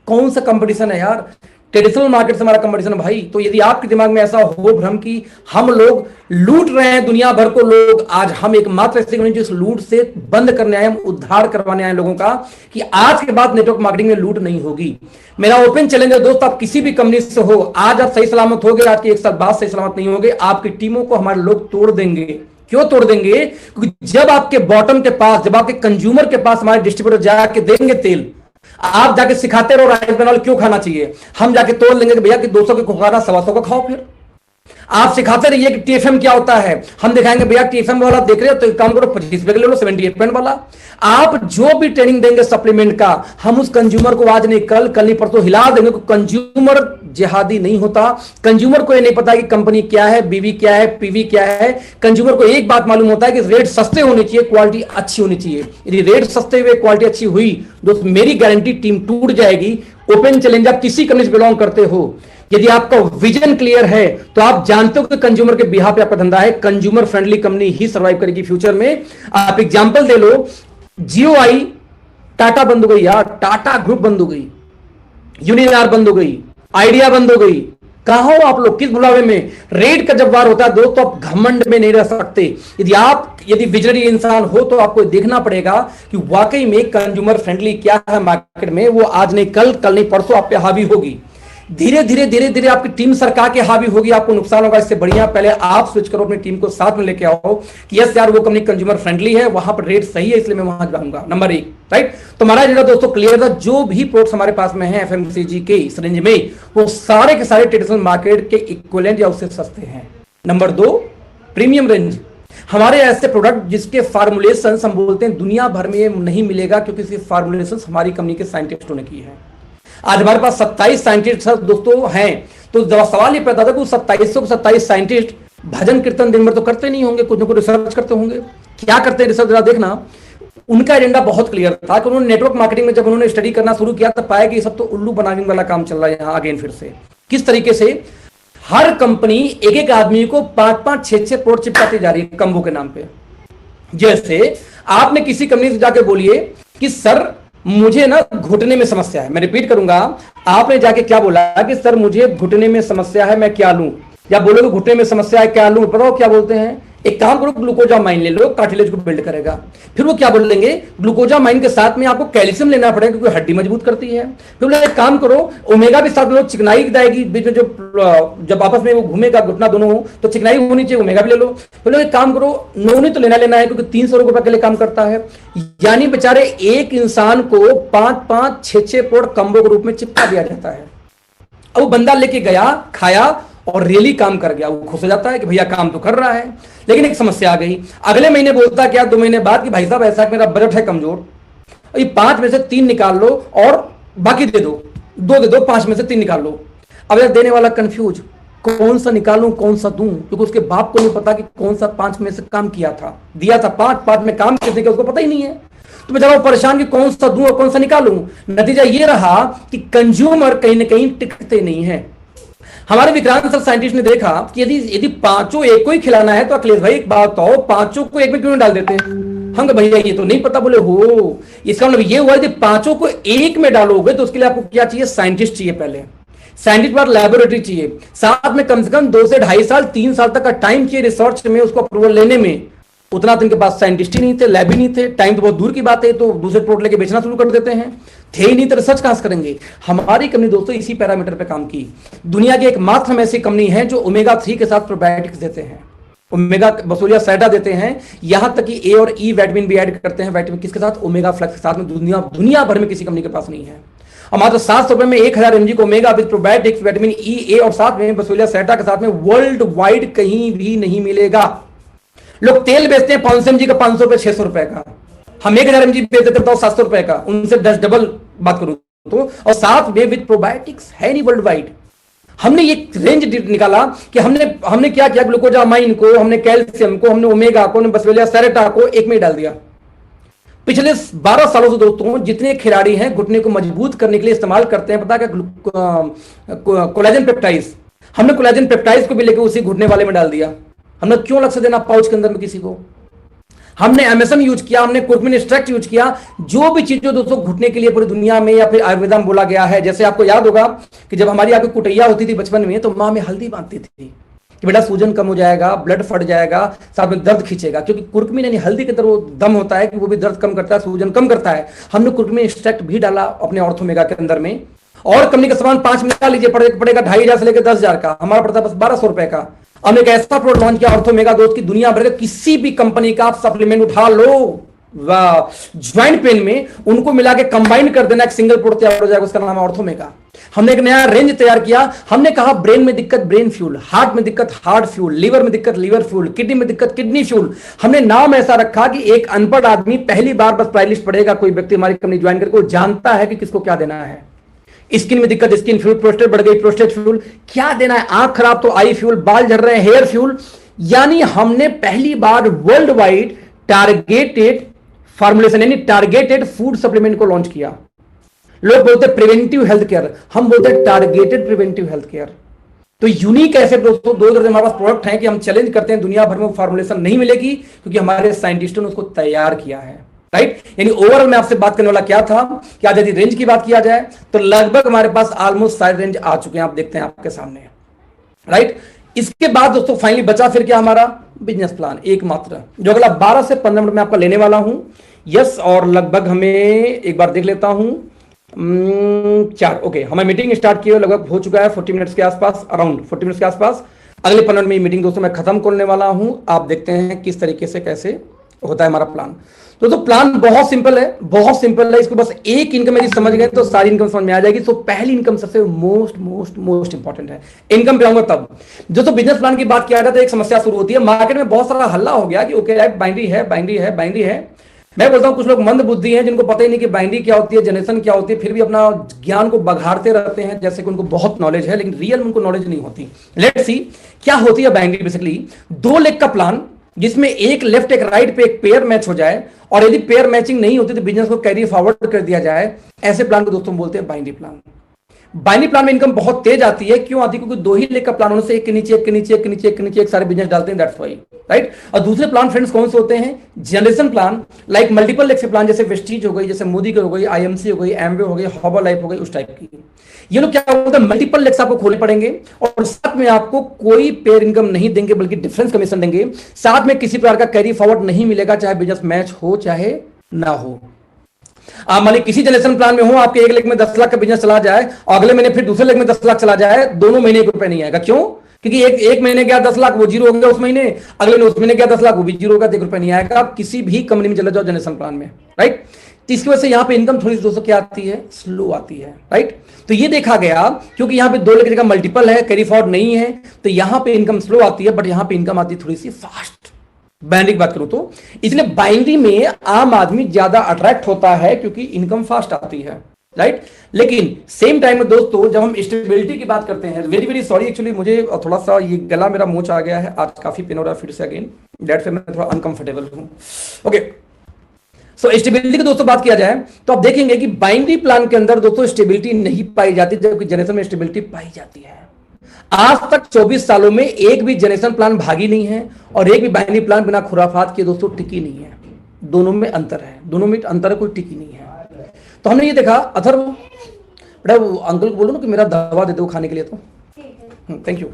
कौन सा कंपटीशन है यार, ट्रेडिशनल मार्केट से हमारा कंपटीशन है भाई। तो यदि आपके दिमाग में ऐसा हो भ्रम की हम लोग लूट रहे हैं दुनिया भर को लोग, आज हम एकमात्र ऐसी कम्युनिटी इस लूट से बंद करने आए, हम उद्धार करवाने आए लोगों का, कि आज के बाद नेटवर्क मार्केटिंग में लूट नहीं होगी। मेरा ओपन चैलेंज है दोस्त, आप किसी भी कंपनी से हो, आज आप सही सलामत हो गए, आज के 1 साल बाद सही सलामत नहीं होगे। आपकी टीमों को हमारे लोग तोड़ देंगे। क्यों तोड़ देंगे, क्योंकि जब आपके बॉटम के पास, जब आपके कंज्यूमर के पास हमारे डिस्ट्रीब्यूटर जाके देंगे तेल, आप जाके सिखाते रहो राइस ब्रान ऑयल क्यों खाना चाहिए, हम जाके तोड़ लेंगे कि भैया कि 200 के खाना 125 का खाओ। फिर आप सिखाते रहिए कि टीएफएम क्या होता है, हम दिखाएंगे भैया टीएफएम वाला देख रहे हो तो एक काम करो 25 रुपए ले लो 78 वाला। आप जो भी ट्रेनिंग देंगे सप्लीमेंट का, हम उस कंज्यूमर को आज नहीं कल नहीं परसों हिला देंगे। कंज्यूमर जिहादी नहीं होता, कंज्यूमर को ये नहीं पता कि कंपनी क्या है, बीवी क्या है, पीवी क्या है। कंज्यूमर को एक बात मालूम होता है कि रेट सस्ते होने चाहिए, क्वालिटी अच्छी होनी चाहिए। यदि रेट सस्ते हुए क्वालिटी अच्छी हुई दोस्त, मेरी गारंटी टीम टूट जाएगी। ओपन चैलेंज, आप किसी कंपनी से बिलोंग करते हो, यदि आपका विजन क्लियर है तो आप जानते हो कि कंज्यूमर के बिहार पे आपका धंधा है, कंज्यूमर फ्रेंडली कंपनी ही सर्वाइव करेगी फ्यूचर में। आप एग्जांपल दे लो, जियो आई, टाटा बंद हो गई यार, टाटा ग्रुप बंद हो गई, यूनिनार बंद हो गई, आइडिया बंद हो गई। कहां हो आप लोग, किस बुलावे में। रेट का जब वार होता है दोस्तों, आप घमंड में नहीं रह सकते। यदि विजनरी इंसान हो तो आपको देखना पड़ेगा कि वाकई में कंज्यूमर फ्रेंडली क्या है मार्केट में, वो आज नहीं कल नहीं परसों आप पे हावी होगी। धीरे धीरे आपकी टीम सरकार के हावी होगी, आपको नुकसान होगा। इससे बढ़िया पहले आप स्विच करो, अपनी टीम को साथ में लेके आओ कि यस यार वो कंपनी कंज्यूमर फ्रेंडली है, वहां पर रेट सही है, इसलिए मैं वहां जाऊंगा। Number 1, right. तो हमारा एजेंडा दोस्तों क्लियर था। जो भी प्रोडक्ट्स हमारे पास में है एफएमसीजी के इस रेंज में, वो सारे के सारे ट्रेडिशनल मार्केट के इक्विवेलेंट या उससे सस्ते हैं। Number 2, premium range. हमारे ऐसे प्रोडक्ट जिसके फार्मुलेशन हम बोलते हैं दुनिया भर में नहीं मिलेगा, क्योंकि सिर्फ फार्मुलेशन हमारी कंपनी के साइंटिस्टों ने की है। आज हमारे पास 27 साइंटिस्ट दोस्तों हैं। तो सवाल ये पैदा था कि 27 साइंटिस्ट भजन कीर्तन दिन भर तो करते नहीं होंगे, कुछ ना कुछ रिसर्च करते होंगे। क्या करते हैं रिसर्च, जरा देखना। उनका एजेंडा बहुत क्लियर था कि उन्होंने नेटवर्क मार्केटिंग में जब उन्होंने स्टडी करना शुरू किया तो पाया कि ये सब तो उल्लू बनाने वाला काम चल रहा है यहाँ अगेन फिर से। किस तरीके से हर कंपनी एक आदमी को 5-5, 6-6 प्रोडक्ट चिपकाती जा रही है कंबो के नाम पे। जैसे आपने किसी कंपनी से जाके बोलिए कि सर मुझे ना घुटने में समस्या है, मैं रिपीट करूंगा, आपने जाके क्या बोला कि सर मुझे घुटने में समस्या है, मैं क्या लूं, या बोलोगे घुटने में समस्या है क्या लूं, बताओ क्या बोलते हैं, एक काम करो, ग्लूकोजामाइन ले लो, कार्टिलेज को बिल्ड करेगा। फिर वो क्या बोलेंगे, ग्लूकोजामाइन के साथ में आपको कैल्शियम लेना पड़ेगा क्योंकि हड्डी मजबूत करती है। फिर बोले एक काम करो, ओमेगा भी साथ में लो, चिकनाई जाएगी बीच में, जो जब आपस में वो घूमेगा घुटना दोनों हो तो चिकनाई होनी चाहिए, ओमेगा भी ले लो। फिर एक काम करो, नोनी तो लेना है क्योंकि 300 रुपए के लिए काम करता है। यानी बेचारे एक इंसान को 5-5, 6-6 पोड कम्बो के रूप में चिपका दिया जाता है। अब वो बंदा लेके गया, खाया और रियली काम कर गया, वो खुश हो जाता है कि भैया काम तो कर रहा है। लेकिन एक समस्या आ गई, अगले महीने बोलता क्या 2 महीने बाद कि भाई साहब ऐसा मेरा बजट है कमजोर, ये 5 में से 3 निकाल लो और बाकी दे दो, 2 दे दो, 5 में से 3 निकाल लो। अब यार देने वाला कंफ्यूज, कौन सा निकालूं कौन सा दूं, क्योंकि उसके बाप को नहीं पता कि कौन सा 5 में से काम किया था, दिया था 5 में काम किसने किया उसको पता ही नहीं है। तो बेचारा परेशान कि कौन सा दूं और कौन सा निकालूं। नतीजा ये रहा कि कंज्यूमर कहीं ना कहीं टिकते नहीं है। हमारे विक्रांत सर साइंटिस्ट ने देखा कि यदि 5 एक को ही खिलाना है तो अखिलेश भाई एक बात बताओ, 5 को एक में क्यों डाल देते हैं? हम भैया ये तो नहीं पता। बोले हो, इसका मतलब ये हुआ यदि 5 को एक में डालोगे तो उसके लिए आपको क्या चाहिए, साइंटिस्ट चाहिए। पहले साइंटिस्ट बाद लेबोरेटरी चाहिए, साथ में कम से कम 2 से 2.5 साल 3 साल तक का टाइम चाहिए रिसर्च में, उसको अप्रूवल लेने में। उतना तो इनके पास साइंटिस्ट ही नहीं थे, लैब ही नहीं थे, टाइम तो बहुत दूर की बात है, तो दूसरे प्रोडक्ट लेके बेचना शुरू कर देते हैं। थे ही नहीं तो रिसर्च कहां से करेंगे। हमारी कंपनी दोस्तों इसी पैरामीटर पे काम की। दुनिया की एकमात्र हम ऐसी कंपनी है जो ओमेगा 3 के साथ प्रोबायोटिक्स देते हैं, ओमेगा बसोलिया सैटा देते हैं, यहां तक कि ए और ई विटामिन भी ऐड करते हैं। विटामिन किसके साथ, ओमेगा फ्लैक्स के साथ में। दुनिया भर में किसी कंपनी के पास नहीं है। और मात्र 700 रुपए में 1000 mg को omega with probiotics, vitamin E, A और साथ में बसोलिया सैटा के साथ में वर्ल्ड वाइड कहीं भी नहीं मिलेगा। लोग तेल बेचते हैं 500 mg का 500 रुपए 600 रुपए का, हम 1000 mg बेचते थे बताओ 700 रुपए का, उनसे 10 डबल बात करूं तो। और साथ में विद प्रोबायोटिक्स है नहीं वर्ल्ड वाइड। हमने ये रेंज निकाला कि हमने क्या किया, ग्लूकोजामाइन को, हमने कैल्शियम को, हमने ओमेगा को, हमने बसोलिया सैटा को एक में डाल दिया। पिछले 12 सालों से दोस्तों जितने खिलाड़ी हैं घुटने को मजबूत करने के लिए इस्तेमाल करते हैं, पता क्या, कोलेजन पेप्टाइड्स। हमने कोलेजन पेप्टाइड्स को भी लेकर उसी घुटने वाले में डाल दिया। हमने क्यों अलग से देना पाउच के अंदर में किसी को। हमने एमएसएम यूज किया, हमने कुर्कुमिन एक्सट्रैक्ट यूज किया। जो भी चीज जो दोस्तों घुटने के लिए पूरी दुनिया में या फिर आयुर्वेदा में बोला गया है। जैसे आपको याद होगा कि जब हमारी आपकी कुटैया होती थी बचपन में, तो माँ में हल्दी बांधती थी कि बेटा सूजन कम हो जाएगा, ब्लड फट जाएगा, साथ में दर्द खींचेगा, क्योंकि कुर्कुमिन यानी हल्दी के अंदर वो दम होता है कि वो भी दर्द कम करता है, सूजन कम करता है। हमने कुर्कुमिन एक्सट्रैक्ट भी डाला अपने ऑर्थोमेगा के अंदर में। और कंपनी का सामान 5 में डाल लीजिए, पड़ेगा 2500 से लेकर 10,000 का, हमारा पड़ता है बस 1200 रुपए का। हमने एक ऐसा प्रोडक्ट लॉन्च किया ऑर्थोमेगा दोस्त की, दुनिया भर के किसी भी कंपनी का आप सप्लीमेंट उठा लो ज्वाइंट पेन में, उनको मिला के कंबाइन कर देना, एक सिंगल प्रोडक्ट तैयार हो जाएगा, उसका नाम है ऑर्थोमेगा। हमने एक नया रेंज तैयार किया। हमने कहा ब्रेन में दिक्कत ब्रेन फ्यूल, हार्ट में दिक्कत हार्ट फ्यूल, लिवर में दिक्कत लिवर फ्यूल, किडनी में दिक्कत किडनी फ्यूल। हमने नाम ऐसा रखा कि एक अनपढ़ आदमी पहली बार बस प्राइस लिस्ट पढ़ेगा, कोई व्यक्ति हमारी कंपनी ज्वाइन करके वो जानता है कि किसको क्या देना है। स्किन में दिक्कत स्किन फ्यूल, प्रोस्टेट बढ़ गई प्रोस्टेट फ्यूल, क्या देना है, आंख खराब तो आई फ्यूल, बाल झड़ रहे हैं हेयर फ्यूल। यानी हमने पहली बार वर्ल्ड वाइड टारगेटेड फॉर्मुलेशन यानी टारगेटेड फूड सप्लीमेंट को लॉन्च किया। लोग बोलते हैं प्रिवेंटिव हेल्थ केयर, हम बोलते हैं टारगेटेड प्रिवेंटिव हेल्थ केयर। तो यूनिक ऐसे दोस्तों 2 हमारे पास प्रोडक्ट हैं कि हम चैलेंज करते हैं दुनिया भर में फॉर्मुलेशन नहीं मिलेगी, क्योंकि हमारे साइंटिस्टों ने उसको तैयार किया है। राइट, यानी ओवरऑल मैं आपसे बात करने वाला क्या था कि आज यदि रेंज की बात किया जाए तो लगभग हमारे पास ऑलमोस्ट सारे रेंज आ चुके हैं, आप देखते हैं आपके सामने। राइट, इसके बाद दोस्तों फाइनली बचा फिर क्या, हमारा बिजनेस प्लान एकमात्र, जो अगला 12 से 15 मिनट में आपका लेने वाला हूं। यस, और लगभग हमें एक बार देख लेता हूं 4 ओके, हमें मीटिंग स्टार्ट किए लगभग हो चुका है 40 मिनट्स के आसपास, अराउंड 40 मिनट्स के आसपास। अगले 15 मिनट में मीटिंग दोस्तों मैं खत्म करने वाला हूं। आप देखते हैं किस तरीके से कैसे होता है हमारा प्लान। तो प्लान बहुत सिंपल है, बहुत सिंपल है। इसको बस एक इनकम यदि समझ गए तो सारी इनकम समझ में आ जाएगी। तो पहली इनकम सबसे मोस्ट इंपॉर्टेंट है, इनकम पे आऊंगा तब। जो बिजनेस प्लान की बात किया जाता है, एक समस्या शुरू होती है। मार्केट में बहुत सारा हल्ला हो गया कि ओके राइट, बाइनरी है, बाइनरी है, बाइनरी है। मैं बोलता हूं कुछ लोग मंद बुद्धि हैं जिनको पता ही नहीं कि बाइनरी क्या होती है, जनरेशन क्या होती है, फिर भी अपना ज्ञान को बघाड़ते रहते हैं जैसे कि उनको बहुत नॉलेज है, लेकिन रियल में उनको नॉलेज नहीं होती। लेट्स सी क्या होती है बाइनरी। बेसिकली 2 लेग का प्लान जिसमें एक लेफ्ट एक राइट पे एक पेयर मैच हो जाए, और यदि पेयर मैचिंग नहीं होती तो बिजनेस को कैरी फॉरवर्ड कर दिया जाए, ऐसे प्लान को दोस्तों बोलते हैं बाइनरी प्लान। बाइनरी प्लान में इनकम बहुत तेज आती है। क्यों आती है? क्योंकि 2 ही लेग का प्लान होने से एक के नीचे एक के नीचे एक के नीचे एक के नीचे एक सारे बिजनेस डालते हैं, दैट्स व्हाई, राइट। और दूसरे प्लान फ्रेंड्स कौन से होते हैं? Generation plan, like multiple leg से प्लान, जैसे वेस्टीज हो गई, जैसे मोदी की हो गई, आईएमसी हो गई, एमवे हो गई, हॉबर लाइफ हो गई, उस टाइप की। ये लोग क्या बोलते हैं? मल्टीपल लेग्स आपको खोलने पड़ेंगे और साथ में आपको कोई पेयर इनकम नहीं देंगे बल्कि डिफरेंस कमीशन देंगे। साथ में किसी प्रकार का कैरी फॉरवर्ड नहीं मिलेगा, चाहे बिजनेस मैच हो चाहे ना हो। आप मान लीजिए किसी जनरेशन प्लान में हो, आपके 1 लेग में 10 लाख का बिजनेस चला जाए और अगले महीने फिर दूसरे लेग में 10 लाख चला जाए, दोनों महीने 1 रुपए नहीं आएगा। क्यों? क्योंकि एक महीने गया 10 लाख, वो जीरो हो गया उस महीने, अगले उस महीने गया 10 लाख, वो भी जीरो होगा, 1 रुपए नहीं आएगा। आप किसी भी कंपनी में चले जाओ जनरेशन प्लान में, राइट। तो इसकी वजह से यहां पे इनकम थोड़ी दोस्तों क्या आती है? स्लो आती है, राइट। तो ये देखा गया क्योंकि यहां पे 2 लेग की जगह मल्टीपल है, कैरी फॉरवर्ड नहीं है, तो यहां पे इनकम स्लो आती है, बट यहां पे इनकम आती है थोड़ी सी फास्ट। बाइनरी की बात करूं तो इसलिए बाइनरी में आम आदमी ज्यादा अट्रैक्ट होता है क्योंकि इनकम फास्ट आती है, राइट। लेकिन सेम टाइम में दोस्तों जब हम स्टेबिलिटी की बात करते हैं, वेरी वेरी सॉरी, एक्चुअली मुझे थोड़ा सा ये गला मेरा मुंह आ गया है आज, काफी पेन हो रहा है फिर से अगेन, दैट से मैं थोड़ा अनकंफर्टेबल हूं। ओके, सो स्टेबिलिटी की दोस्तों बात किया जाए तो आप देखेंगे कि बाइनरी प्लान के अंदर दोस्तों स्टेबिलिटी नहीं पाई जाती, जबकि जनरेशन में स्टेबिलिटी पाई जाती है। आज तक 24 सालों में एक भी जनरेशन प्लान भागी नहीं है और एक भी बाइनरी प्लान बिना खुराफात के दोस्तों टिकी नहीं है। दोनों में अंतर है, दोनों में अंतर है, कोई टिकी नहीं है। तो हमने ये देखा, अथर्व बेटा वो अंकल को बोलो ना कि मेरा दवा दे दो खाने के लिए, तो थैंक यू।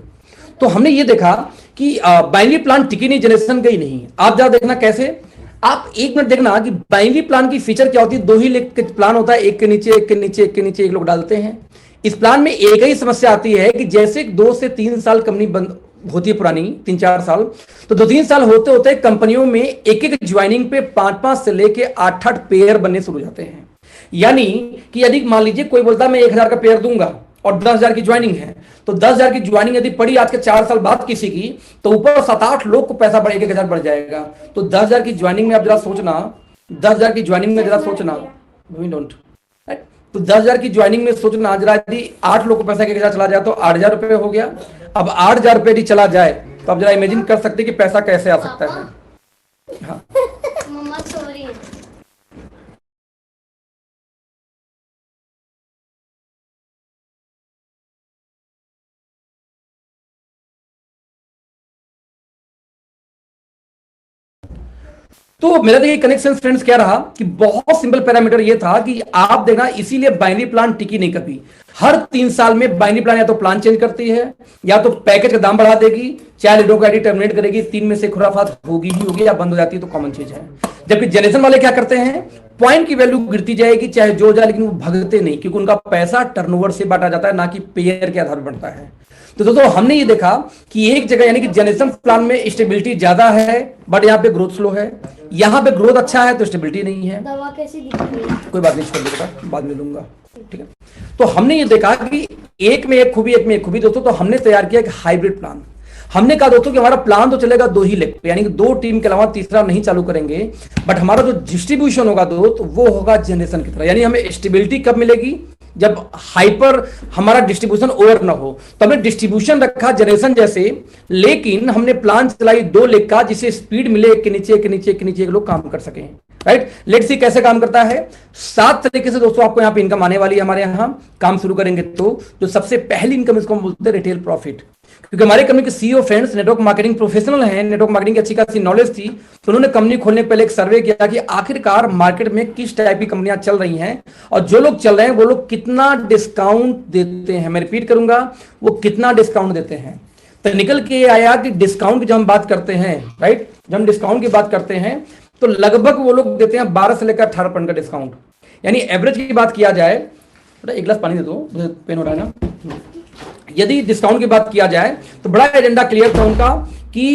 तो हमने ये देखा कि बाइनरी प्लान टिकी नहीं, जनरेशन गई नहीं। आप जरा देखना कैसे, आप 1 मिनट देखना कि बाइनरी प्लान की फीचर क्या होती है। 2 ही लेग के प्लान होता है, एक के नीचे एक के नीचे एक के नीचे एक लोग डालते हैं। इस प्लान में एक ही समस्या आती है कि जैसे 2 से 3 साल कंपनी बंद होती है, पुरानी 3-4 साल, तो 2-3 साल होते होते कंपनियों में एक ज्वाइनिंग पे 5-5 से लेके 8-8 पेयर बनने शुरू हो जाते हैं। यानी कि यदि मान लीजिए कोई बोलता है मैं 1000 का पेयर दूंगा और 10,000 की ज्वाइनिंग है, तो 10,000 की ज्वाइनिंग यदि पड़ी आज के 4 साल बाद किसी की, तो ऊपर 7-8 लोग को पैसा बढ़ 1,000 बढ़ जाएगा। तो 10,000 की ज्वाइनिंग में आप जरा सोचना, 10,000 की ज्वाइनिंग में जरा सोचना, डोंट, तो 10,000 की ज्वाइनिंग में सोचना जरा, यदि 8 लोग को पैसा 1,000 चला जाए तो 8,000 रुपये हो गया। अब 8,000 रुपये यदि चला जाए तो आप जरा इमेजिन कर सकते कि पैसा कैसे आ सकता है। हाँ मम्मा सॉरी। तो मेरा देखिए कनेक्शन फ्रेंड्स क्या रहा कि बहुत सिंपल पैरामीटर ये था कि आप देखना, इसीलिए बाइनरी प्लान टिकी नहीं कभी। हर 3 साल में बाइनरी प्लान या तो प्लान चेंज करती है या तो पैकेज का दाम बढ़ा देगी, चाहे लीडो का आईडी टर्मिनेट करेगी। 3 में से खुराफात होगी ही होगी या बंद हो जाती है तो कॉमन चीज है। जबकि जनरेशन वाले क्या करते हैं, पॉइंट की वैल्यू गिरती जाएगी चाहे जो जाए, लेकिन वो भगते नहीं, क्योंकि उनका पैसा टर्नओवर से बांटा जाता है, ना कि पेयर के आधार पर बढ़ता है। तो दोस्तों हमने ये देखा कि एक जगह यानी कि जनरेशन प्लान में स्टेबिलिटी ज्यादा है बट यहाँ पे ग्रोथ स्लो है, यहाँ पे ग्रोथ अच्छा है तो स्टेबिलिटी नहीं है। दवा कैसी दिख रही है? कोई बात नहीं, छोड़ देगा, बाद में दूंगा, ठीक है। तो हमने ये देखा कि एक में एक खूबी, एक में एक खूबी दोस्तों। तो हमने तैयार किया एक हाइब्रिड प्लान। हमने कहा दोस्तों कि हमारा प्लान तो चलेगा 2 ही लेग पे, यानी कि 2 टीम के अलावा तीसरा नहीं चालू करेंगे, बट हमारा जो डिस्ट्रीब्यूशन होगा दोस्त वो होगा जनरेशन की तरह। यानी हमें स्टेबिलिटी कब मिलेगी, जब हाइपर हमारा डिस्ट्रीब्यूशन ओवर ना हो। तो हमने डिस्ट्रीब्यूशन रखा जनरेशन जैसे, लेकिन हमने प्लान चलाई 2 लेग का, जिसे स्पीड मिले एक के नीचे एक के नीचे एक के नीचे एक लोग काम कर सके, राइट। लेट्स सी कैसे काम करता है। 7 तरीके से दोस्तों आपको यहां पे इनकम आने वाली है। हमारे यहां काम शुरू करेंगे तो जो सबसे पहली इनकम, इसको हम बोलते हैं रिटेल प्रॉफिट, क्योंकि हमारे कंपनी के CEO friends network marketing professional हैं, नेटवर्क मार्केटिंग की अच्छी खासी नॉलेज थी, तो उन्होंने कंपनी खोलने पहले एक सर्वे किया कि आखिरकार मार्केट में किस टाइप की कंपनियां चल रही हैं और जो लोग चल रहे हैं वो लोग कितना डिस्काउंट देते हैं। मैं रिपीट करूंगा, वो कितना डिस्काउंट देते हैं। तो निकल के आया कि डिस्काउंट की जब हम बात करते हैं, राइट, जब हम डिस्काउंट की बात करते हैं तो लगभग वो लोग देते हैं 12 से लेकर 18% का डिस्काउंट। यानी एवरेज की बात किया जाए, बेटा 1 गिलास पानी दे दो, मुझे पेन हो रहा है ना। यदि डिस्काउंट की बात किया जाए तो बड़ा एजेंडा क्लियर था उनका कि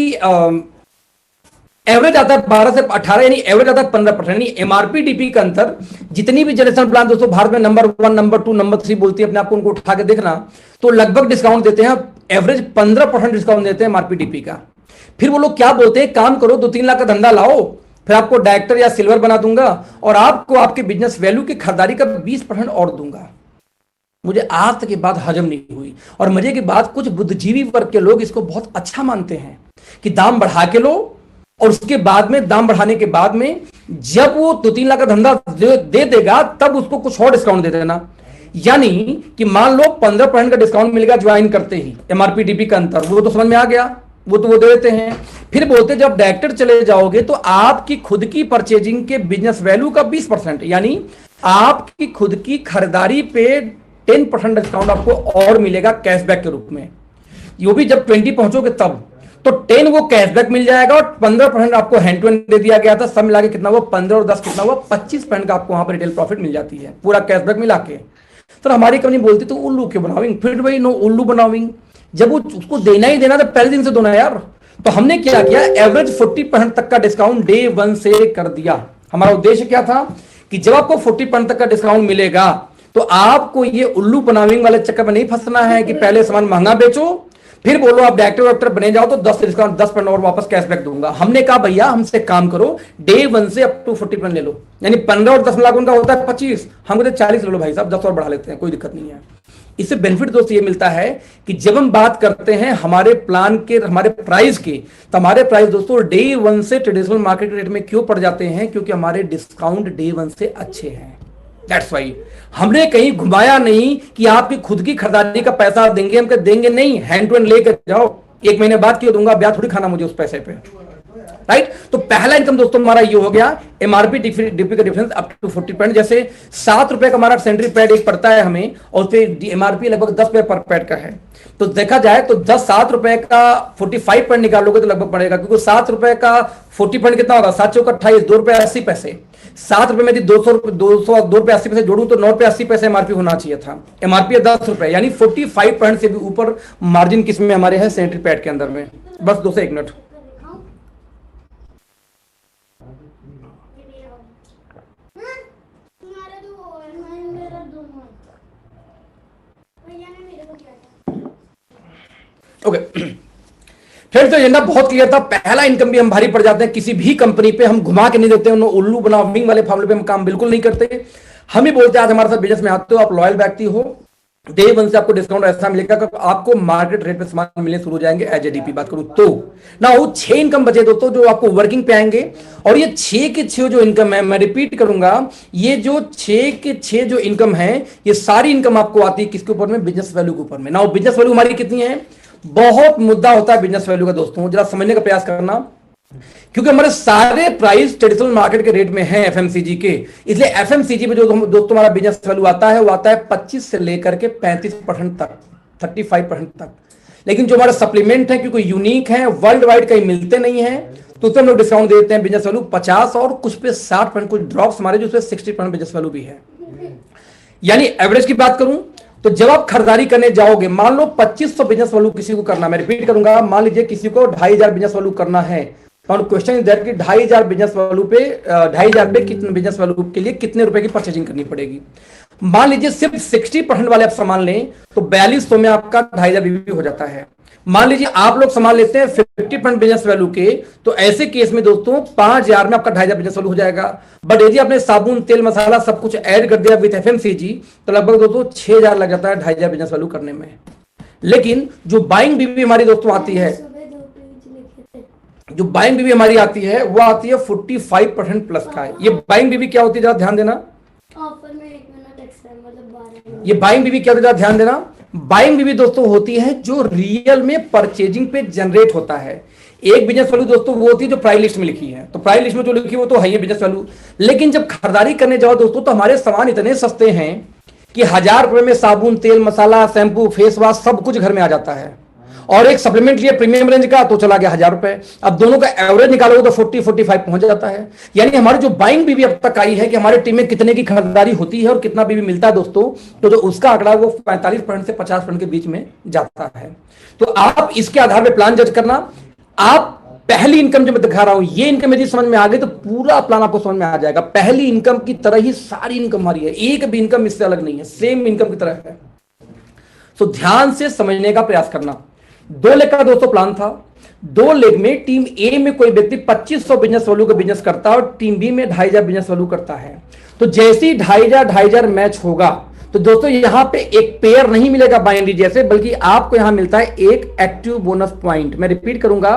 एवरेज आता है 12 से 18, यानी एवरेज आता है 15%। यानी एमआरपी डीपी का अंतर, जितनी भी जनरेशन प्लान दोस्तों भारत में नंबर 1, नंबर 2, नंबर 3 बोलती है अपने आप को, उनको उठा के देखना तो लगभग डिस्काउंट देते हैं, एवरेज 15% डिस्काउंट देते हैं एमआरपी डीपी का। फिर वो लोग क्या बोलते हैं, काम करो 2-3 लाख का धंधा लाओ, फिर आपको डायरेक्टर या सिल्वर बना दूंगा और आपको आपके बिजनेस वैल्यू की खरीदारी का 20% और दूंगा। मुझे आज तक ये बात हजम नहीं हुई और मजे की बात, कुछ बुद्धिजीवी वर्ग के लोग इसको बहुत अच्छा मानते हैं कि दाम बढ़ा के लो और उसके बाद में, दाम बढ़ाने के बाद में जब वो 2-3 लाख का धंधा दे देगा तब उसको कुछ और डिस्काउंट दे देना। यानी कि मान लो 15% का डिस्काउंट मिलेगा ज्वाइन करते ही, एमआरपी डीपी का अंतर वो तो समझ में आ गया, वो तो वो दे देते हैं। फिर बोलते जब डायरेक्टर चले जाओगे तो आपकी खुद की परचेजिंग के बिजनेस वैल्यू का 20%, यानी आपकी खुद की खरीदारी पे 10% डिस्काउंट आपको और मिलेगा कैशबैक के रूप में। वो भी जब 20 पहुंचोगे तब तो 10 वो कैशबैक मिल जाएगा और 15% आपको हैंड टू हैंड दे दिया गया था। सब मिला के कितना हुआ, 15 और 10 कितना हुआ, 25% का आपको वहां पर रिटेल प्रॉफिट मिल जाती है पूरा कैशबैक मिला के। तो हमारी कंपनी बोलती तो उल्लू क्यों बनाविंग, फिर भाई नो उल्लू बनाविंग, जब वो उसको देना ही देना तो पहले दिन से दोना यार। तो हमने क्या किया, एवरेज 40% तक का डिस्काउंट डे 1 से कर दिया। हमारा उद्देश्य क्या था कि जब आपको 40% तक का डिस्काउंट मिलेगा तो आपको ये उल्लू बनाविंग वाले चक्कर में नहीं फंसना है कि पहले सामान महंगा बेचो फिर बोलो आप डायरेक्टर बने जाओ तो 10% और वापस कैशबैक दूंगा। हमने कहा भैया हमसे काम करो, डे 1 से अप टू 40% ले लो, यानी 15 और 10 लाख उनका होता है 25, हम कहते 40 ले लो भाई साहब, 10 और बढ़ा लेते हैं, कोई दिक्कत नहीं है। इससे बेनिफिट दोस्त ये मिलता है कि जब हम बात करते हैं हमारे प्लान के, हमारे प्राइस के, तो हमारे प्राइस दोस्तों डे 1 से ट्रेडिशनल मार्केट रेट में क्यों पड़ जाते हैं, क्योंकि हमारे डिस्काउंट डे 1 से अच्छे हैं। दैट्स वाई हमने कहीं घुमाया नहीं कि आपकी खुद की खरीदारी का पैसा देंगे, हम देंगे नहीं, हैंड टू हैंड लेकर जाओ, 1 महीने बाद क्यों दूंगा, ब्याज थोड़ी खाना मुझे उस पैसे पे, राइट। तो पहला इनकम दोस्तों हमारा ये हो गया, एमआरपी डीपी का डिफरेंस अप टू 40%। जैसे 7 रुपए का हमारा सेंट्री पैड एक पड़ता है हमें और फिर एमआरपी लगभग 10 रुपए पर पैड का है, तो देखा जाए तो 7 रुपए का 45% निकालोगे तो लगभग पड़ेगा, क्योंकि 7 रुपए का 40% कितना होगा, 7 चौका 28, 2 रुपए 80 पैसे। 7 रुपए में यदि 2 रुपए 80 पैसे जोड़ूं तो 9 रुपए 80 पैसे एमआरपी होना चाहिए था, एमआरपी है 10 रुपए, यानी 45% से भी ऊपर मार्जिन किसमें हमारे है, सेंट्री पैड के अंदर में। बस दोस्तों 1 मिनट, ओके। फिर तो एजेंडा बहुत क्लियर था, पहला इनकम भी हम भारी पड़ जाते हैं, किसी भी कंपनी पे हम घुमा के नहीं देते, उल्लू बनाविंग वाले फार्मूले पे हम काम बिल्कुल नहीं करते। हम ही बोलते हैं आज हमारे साथ बिजनेस में आते हो, आप लॉयल व्यक्ति हो, डे 1 से आपको डिस्काउंट ऐसा मिलेगा कि आपको मार्केट रेट पे सामान मिलने शुरू हो जाएंगे। एज ए डीपी बात करूं तो ना वो 6 इनकम बचे दोस्तों जो आपको वर्किंग पे आएंगे, और ये 6 के 6 जो इनकम है, मैं रिपीट करूंगा, ये जो 6 के 6 जो इनकम है, ये सारी इनकम आपको आती है किसके ऊपर में, बिजनेस वैल्यू के ऊपर में। ना बिजनेस वैल्यू हमारी कितनी है, बहुत मुद्दा होता है बिजनेस वैल्यू का दोस्तों, जरा समझने का प्रयास करना, क्योंकि हमारे सारे प्राइस ट्रेडिशनल मार्केट के रेट में हैं एफएमसीजी के, इसलिए एफएमसीजी में जो दोस्तों हमारा बिजनेस वैल्यू आता है वो आता है 25 से लेकर के 35% तक, 35% तक। लेकिन जो हमारा सप्लीमेंट है क्योंकि यूनिक है, वर्ल्ड वाइड कहीं मिलते नहीं है, तो हम लोग डिस्काउंट देते हैं बिजनेस वैल्यू 50 और कुछ पे 60%, कुछ ड्रॉप्स हमारे जो 60% बिजनेस वैल्यू भी है। यानी एवरेज की बात करूं तो जब आप खरीदारी करने जाओगे, मान लो 2500 बिजनेस वैल्यू किसी को करना, मैं रिपीट करूंगा, मान लीजिए किसी को 2500 बिजनेस वैल्यू करना है, तो क्वेश्चन इज दैट कि 2500 बिजनेस वैल्यू पे 2500 पे कितने बिजनेस वैल्यू के लिए कितने रुपए की परचेजिंग करनी पड़ेगी। मान लीजिए सिर्फ 60% वाले आप सामान लें तो 4200 में आपका 2500 बीबी हो जाता है। मान लीजिए आप लोग सामान लेते हैं 50% बिजनेस वैल्यू के, तो ऐसे केस में दोस्तों 5000 में आपका 2500 बिजनेस वैल्यू हो जाएगा। बट यदि आपने साबुन, तेल, मसाला सब कुछ ऐड कर दिया विद एफएमसीजी तो लगभग दोस्तों 6000 लग जाता है 2500 बिजनेस वैल्यू करने में। लेकिन जो बाइंग बीबी हमारी दोस्तों आती है, जो बाइंग बीबी हमारी आती है वो आती है 45% प्लस का है। ये बाइंग बीबी क्या होती है, जरा ध्यान देना, ऑफर में 1 मिनट एक्स्ट्रा, मतलब 12। ये बाइंग बीबी क्या होती है, ध्यान देना, बाइंग बीबी दोस्तों होती है जो रियल में परचेजिंग पे जनरेट होता है। एक बिजनेस वैल्यू दोस्तों वो होती है जो प्राइस लिस्ट में लिखी है, तो प्राइस लिस्ट में जो लिखी है वो तो है ही बिजनेस वैल्यू। लेकिन जब खरीदारी करने जाओ दोस्तों तो हमारे सामान इतने सस्ते हैं कि 1000 रुपए में साबुन, तेल, मसाला, शैम्पू, फेस वॉश सब कुछ घर में आ जाता है, और एक सप्लीमेंट लिए प्रीमियम रेंज का तो चला गया 1000 रुपए। अब दोनों का एवरेज निकालोगे तो 40-45 पहुंच जाता है। यानी हमारी जो बाइंग बीबी अब तक आई है कि हमारी टीम में कितने की खरीदारी होती है और कितना बीबी मिलता है दोस्तों, तो जो उसका आंकड़ा वो 45% से 50% के बीच में जाता है। तो आप इसके आधार पर प्लान जज करना। आप पहली इनकम जो मैं दिखा रहा हूं, ये इनकम यदि समझ में आ गई तो पूरा प्लान आपको समझ में आ जाएगा। पहली इनकम की तरह ही सारी इनकम हमारी है, एक भी इनकम इससे अलग नहीं है, सेम इनकम की तरह है। तो ध्यान से समझने का प्रयास करना। 2 लेग का दोस्तों प्लान था। 2 लेग में टीम ए में कोई व्यक्ति 2500 बिजनेस वैल्यू का बिजनेस करता है और टीम बी में 2500 बिजनेस वैल्यू करता है। तो जैसे ही 2500 मैच होगा तो दोस्तों यहां पे एक पेयर नहीं मिलेगा बाइनरी जैसे, बल्कि आपको यहां मिलता है एक एक्टिव बोनस पॉइंट। मैं रिपीट करूंगा,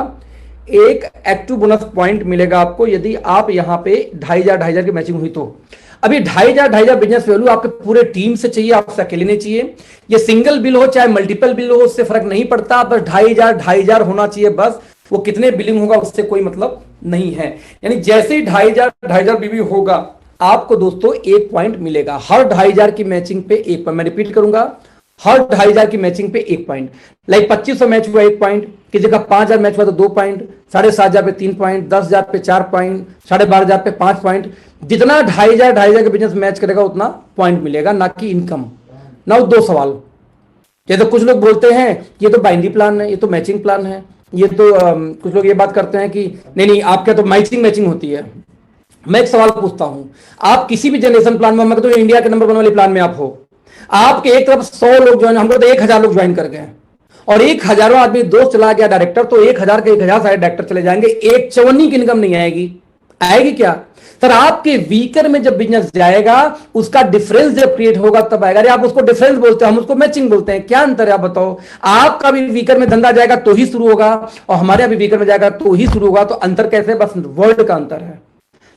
एक एक्टिव बोनस पॉइंट मिलेगा आपको यदि आप यहां पे 2500 की मैचिंग हुई तो। अब ये 2,500 बिजनेस वैल्यू आपके पूरे टीम से चाहिए, आपसे अकेले नहीं चाहिए। ये सिंगल बिल हो चाहे मल्टीपल बिल हो, उससे फर्क नहीं पड़ता, बस 2,500 होना चाहिए बस। वो कितने बिलिंग होगा उससे कोई मतलब नहीं है। यानी जैसे ही 2,500 बीबी होगा, आपको दोस्तों 1 पॉइंट मिलेगा। हर 2,500 की मैचिंग पे 1 पॉइंट। मैं रिपीट करूंगा, हर 2,500 की मैचिंग पे 1 पॉइंट। लाइक 2500 मैच हुआ 1 पॉइंट, किसी का 5,000 मैच हुआ तो 2 पॉइंट, 7,500 पे 3 पॉइंट, 10,000 पे 4 पॉइंट, 12,500 पे 5 पॉइंट। जितना 2,500 के बिजनेस मैच करेगा उतना पॉइंट मिलेगा, ना कि इनकम। ना 2 सवाल, जैसे कुछ लोग बोलते हैं ये तो बाइनरी प्लान है, ये तो मैचिंग प्लान है, ये तो कुछ लोग ये बात करते हैं कि नहीं आपके तो मैचिंग होती है। मैं एक सवाल पूछता हूं, आप किसी भी जनरेशन प्लान में, मैं तो इंडिया के नंबर 1 वाले प्लान में आप हो, आपके एक तरफ 100 लोग ज्वाइन, हमको तो 1,000 लोग ज्वाइन कर गए, और 1,000 आदमी दोस्त चला गया डायरेक्टर, तो 1,000 के 1,000 सारे डायरेक्टर चले जाएंगे, एक चवन्नी की इनकम नहीं आएगी। आएगी क्या सर? आपके वीकर में जब बिजनेस जाएगा, उसका डिफरेंस जब क्रिएट होगा तब आएगा। अरे आप उसको डिफरेंस बोलते हैं, हम उसको मैचिंग बोलते हैं, क्या अंतर है आप बताओ? आपका भी वीकर में धंधा जाएगा तो ही शुरू होगा, और हमारे अभी वीकर में जाएगा तो ही शुरू होगा। तो अंतर कैसे? बस वर्ड का अंतर है।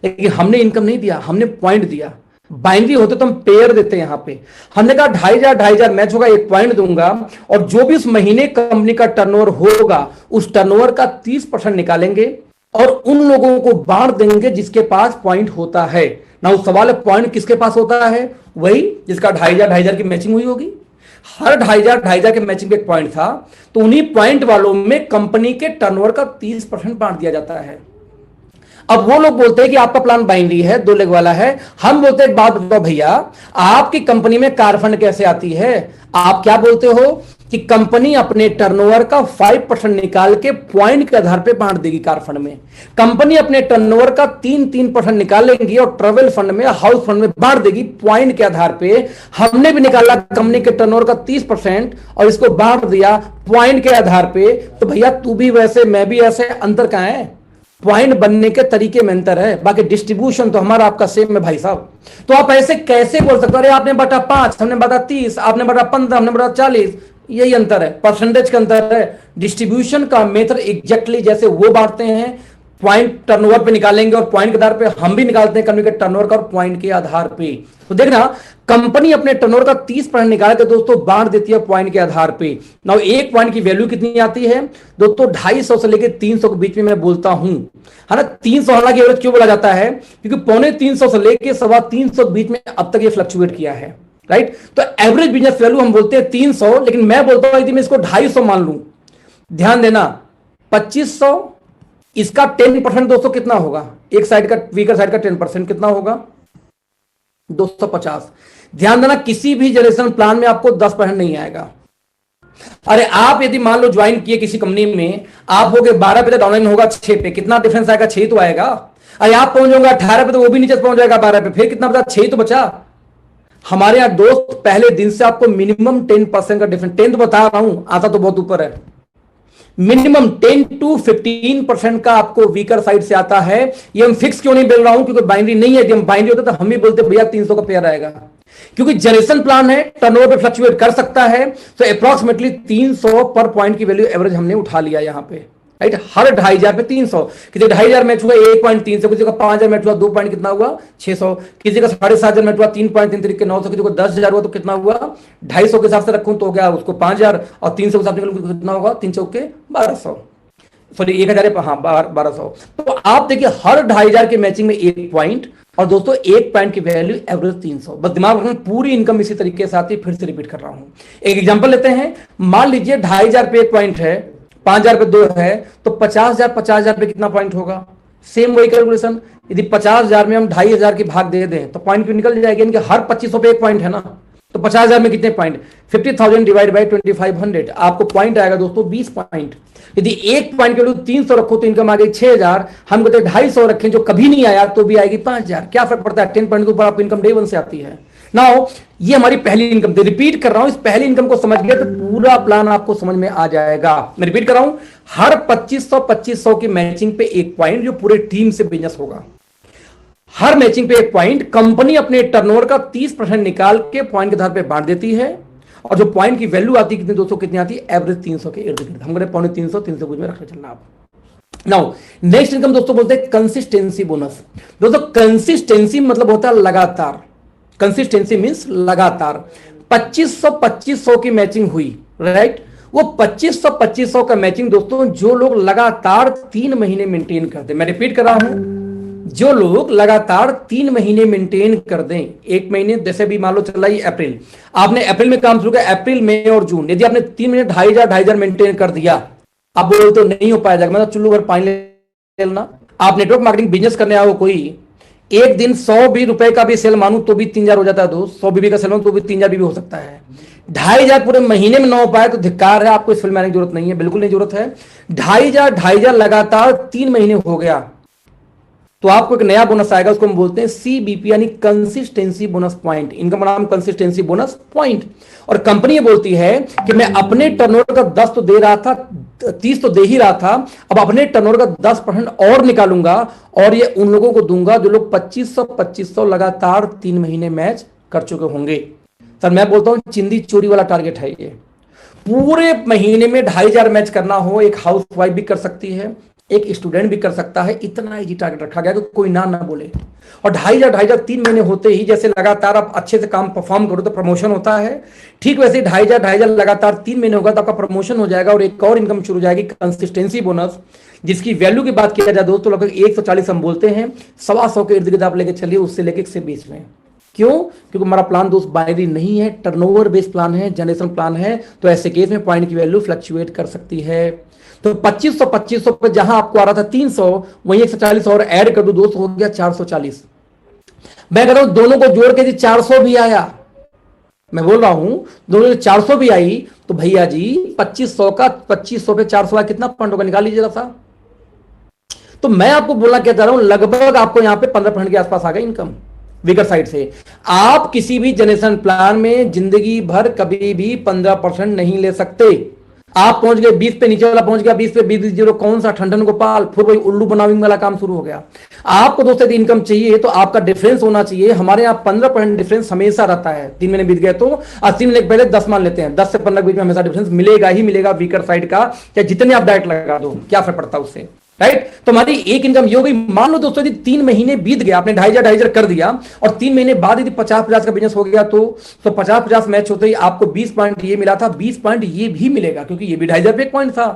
लेकिन हमने इनकम नहीं दिया, हमने पॉइंट दिया। बाइनरी होते तो हम पेयर देते हैं। यहां पे हमने कहा 2,500 मैच होगा, 1 पॉइंट दूंगा, और जो भी उस महीने कंपनी का टर्नओवर होगा, उस टर्नओवर का 30% निकालेंगे और उन लोगों को बांट देंगे जिसके पास पॉइंट होता है ना। उस सवाल है पॉइंट किसके पास होता है? वही जिसका 2,500 की मैचिंग हुई होगी। हर 2,500 के मैचिंग पे 1 पॉइंट था, तो उन्हीं पॉइंट वालों में कंपनी के टर्नओवर का 30% बांट दिया जाता है। अब वो लोग बोलते हैं कि आपका प्लान बाइनरी है, 2 लेग वाला है। हम बोलते हैं एक बात बताओ भैया, आपकी कंपनी में कार फंड कैसे आती है? आप क्या बोलते हो कि कंपनी अपने टर्नओवर का 5% निकाल के पॉइंट के आधार पे बांट देगी कार फंड में। कंपनी अपने टर्नओवर का 3% निकालेंगी और ट्रेवल फंड में, हाउस फंड में बांट देगी पॉइंट के आधार पे। हमने भी निकाला कंपनी के टर्नओवर का 30% और इसको बांट दिया पॉइंट के आधार पे। तो भैया तू भी वैसे, मैं भी ऐसे, अंतर कहां है? पॉइंट बनने के तरीके में अंतर है, बाकी डिस्ट्रीब्यूशन तो हमारा आपका सेम है भाई साहब। तो आप ऐसे कैसे बोल सकते हो अरे आपने बटा 5, हमने बटा 30, आपने बटा 15, हमने बटा 40? यही अंतर है, परसेंटेज का अंतर है। डिस्ट्रीब्यूशन का मेथड एग्जैक्टली जैसे वो बांटते हैं, पॉइंट टर्नओवर पे निकालेंगे और पॉइंट के आधार पे हम भी निकालते हैं कंपनी के टर्नओवर का और पॉइंट के आधार पे। तो देखना, कंपनी अपने टर्नओवर का 30% निकाल के दोस्तों बांट देती है पॉइंट के आधार पे। नाउ 1 पॉइंट की वैल्यू कितनी आती है दोस्तों? 250 से लेकर 300 के बीच में मैं बोलता हूं, है ना। 300 हालांकि एवरेज क्यों बोला जाता है? क्योंकि 250 से लेकर 325 के बीच में अब तक ये फ्लक्चुएट किया है, राइट। तो एवरेज बिजनेस वैल्यू हम बोलते हैं 300, लेकिन मैं बोलता हूं यदि मैं इसको 250 मान लूं, ध्यान देना 2500, इसका 10% दोस्तों कितना होगा? एक साइड का, वीकर साइड का 10% कितना होगा? 250। ध्यान देना, किसी भी जनरेशन प्लान में आपको 10% नहीं आएगा। अरे आप यदि मान लो ज्वाइन किए किसी कंपनी में, आप हो गए 12 पे तो डाउनलाइन होगा 6 पे, कितना डिफरेंस आएगा? 6 तो आएगा। अरे आप पहुंच जाओगे 18 पे तो वो भी नीचे पहुंच जाएगा 12 पे, फिर कितना बचा? 6 तो बचा। हमारे यहां दोस्त पहले दिन से आपको मिनिमम 10% का डिफरेंस, 10 तो बता रहा हूं, आता तो बहुत ऊपर है, मिनिमम 10 to 15% का आपको वीकर साइड से आता है। ये हम फिक्स क्यों नहीं बोल रहा हूं? क्योंकि बाइनरी नहीं है। यदि हम बाइनरी होते तो हम भी बोलते भैया 300 का पेयर आएगा, क्योंकि जनरेशन प्लान है, टर्नओवर पे फ्लक्चुएट कर सकता है। तो अप्रॉक्सिमेटली 300 पर पॉइंट की वैल्यू एवरेज हमने उठा लिया यहां पे, राइट। हर 2,500 पे 300, किसी 2,500 मैच हुआ 1.300, किसी का 5,000 मैच हुआ 2 पॉइंट कितना हुआ? 600, किसी का 7,500 मैच हुआ 3.3 के 900, किसी को 10,000 हुआ तो कितना हुआ? 250 के हिसाब से रखूं तो हो गया उसको 5,000, और 300 के हिसाब से कितना होगा? 3 चौके 1200, सॉरी 1,000, हाँ 1200। तो आप देखिए हर 2,500 की मैचिंग में 1 पॉइंट, और दोस्तों 1 पॉइंट की वैल्यू एवरेज 300। बस दिमाग रखना, पूरी इनकम इसी तरीके से आती है। फिर से रिपीट कर रहा हूं, एक एग्जांपल लेते हैं। मान लीजिए 2,500 पे 1 पॉइंट है, 5,000 पे 2 है, तो 50,000 पे कितना पॉइंट होगा? सेम वही कैलकुलेशन। यदि 50,000 में हम 2,500 की भाग दे दें तो पॉइंट क्यों निकल जाएगी? इनके हर 2500 पे 1 पॉइंट है ना, तो 50,000 में कितने पॉइंट? 50,000 डिवाइड बाई 2,500, आपको पॉइंट आएगा दोस्तों 20 पॉइंट। यदि 1 पॉइंट के लिए 300 रखो तो इनकम आ गई 6,000। हम कहते 250 रखें जो कभी नहीं आया तो भी आएगी 5,000। क्या फर्क पड़ता है? 10 पॉइंट के ऊपर आपको इनकम डे 1 से आती है। नाउ ये हमारी पहली इनकम थी। रिपीट कर रहा हूं, इस पहली इनकम को समझ गए तो पूरा प्लान आपको समझ में आ जाएगा। मैं रिपीट कर रहा हूं, हर 2500 की मैचिंग पे 1 पॉइंट, जो पूरे टीम से बिजनेस होगा। हर मैचिंग पे 1 पॉइंट, कंपनी अपने टर्नओवर का 30% निकाल के पॉइंट के आधार पे बांट देती है, और जो पॉइंट की वैल्यू आती है कितनी दोस्तों? कितनी आती है? एवरेज 300 के इर्द गिर्द। हम कहते 350, 300 कुछ में रखना चलना आप। नाउ नेक्स्ट इनकम दोस्तों बोलते हैं कंसिस्टेंसी बोनस। दोस्तों कंसिस्टेंसी मतलब होता है लगातार, कंसिस्टेंसी मींस लगातार। 2500 की मैचिंग हुई, राइट? वो 2500 का मैचिंग दोस्तों जो लोग लगातार 3 महीने मेंटेन करते, मैं रिपीट कर रहा हूं, जो लोग लगातार 3 महीने मेंटेन कर दें, 1 महीने जैसे भी मान लो चल रही अप्रैल, आपने अप्रैल में काम शुरू किया, अप्रैल मई और जून, यदि आपने 3 महीने 2500 मेंटेन कर दिया, आप बोलते तो नहीं हो पाएगा, मतलब चुल्लू भर पानी ले लेना। आप नेटवर्क मार्केटिंग बिजनेस करने आओ, कोई एक दिन 100 भी रुपए का भी सेल मानू तो भी 3000 हो जाता है दोस्त, 100 बीबी का सेल मानू तो भी 3000 बीबी हो सकता है। 2500 पूरे महीने में ना हो पाए तो धिक्कार है, आपको इस फील्ड में आने की जरूरत नहीं है, बिल्कुल नहीं जरूरत है। 2500 लगातार 3 महीने हो गया तो आपको एक नया बोनस आएगा, उसको हम बोलते हैं CBP यानी कंसिस्टेंसी बोनस पॉइंट। इनका नाम कंसिस्टेंसी बोनस पॉइंट। और कंपनी ये बोलती है कि मैं अपने टर्नओवर का 10 तो दे रहा था, 30 तो दे ही रहा था, अब अपने टर्नओवर का 10% और निकालूंगा और ये उन लोगों को दूंगा जो लोग 2500 लगातार 3 महीने मैच कर चुके होंगे। सर मैं बोलता हूं चिंदी चोरी वाला टारगेट है ये। पूरे महीने में 2500 मैच करना हो, एक हाउस वाइफ भी कर सकती है, एक स्टूडेंट भी कर सकता है, इतना इजी टारगेट रखा गया कि कोई ना बोले। और 2500 3 महीने होते ही जैसे लगातार आप अच्छे से काम परफॉर्म करो तो प्रमोशन होता है, ठीक वैसे 2500 लगातार 3 महीने होगा तो आपका प्रमोशन हो जाएगा और एक और इनकम शुरू हो जाएगी, कंसिस्टेंसी बोनस, जिसकी वैल्यू की बात किया जाए दोस्तों लगभग 140 हम बोलते हैं, 125 के इर्द गिर्द आप लेके चलिए, उससे लेके 120 में। क्यों? क्योंकि हमारा प्लान दोस्त बाइनरी नहीं है, टर्नओवर बेस्ड प्लान है, जनरेशन प्लान है, तो ऐसे केस में पॉइंट की वैल्यू फ्लक्चुएट कर सकती है। तो 2500 पे जहां आपको आ रहा था 300, वहीं 140 और ऐड कर दो दोस्त, हो गया 440। मैं कह रहा हूं दोनों को जोड़ के 400 भी आया, मैं बोल रहा हूं दोनों 400 भी आई तो भैया जी 2500 पे 400 आया, कितना पॉइंट होगा निकाल लीजिए जरा। तो मैं आपको बोलना क्या चाह रहा हूं, लगभग आपको यहां पे 15% के आसपास आ गई इनकम विगर साइड से। आप किसी भी जनरेशन प्लान में जिंदगी भर कभी भी 15% नहीं ले सकते। आप पहुंच गए 20 पे, नीचे वाला पहुंच गया 20 पे, 20 जीरो कौन सा ठंडन गोपाल, फिर वही उल्लू बनाविंग वाला काम शुरू हो गया। आपको दोस्तों यदि इनकम चाहिए तो आपका डिफरेंस होना चाहिए, हमारे यहाँ 15% डिफरेंस हमेशा रहता है। 3 महीने बीत गए तो 80 महीने पहले 10 मान लेते हैं, 10 से 15 के बीच में हमेशा डिफरेंस मिलेगा ही मिलेगा वीकर साइड का, चाहे जितने आप डायरेक्ट लगा दो, क्या फर्क पड़ता है उससे, राइट? तो हमारी एक इनकम ये हो गई। मान लो दोस्तों यदि 3 महीने बीत गया, आपने 2500 कर दिया और 3 महीने बाद यदि 50-50 का बिजनेस हो गया तो 50-50 मैच होते ही आपको 20 पॉइंट ये मिला था, 20 पॉइंट ये भी मिलेगा क्योंकि ये भी 2500 पे एक पॉइंट था।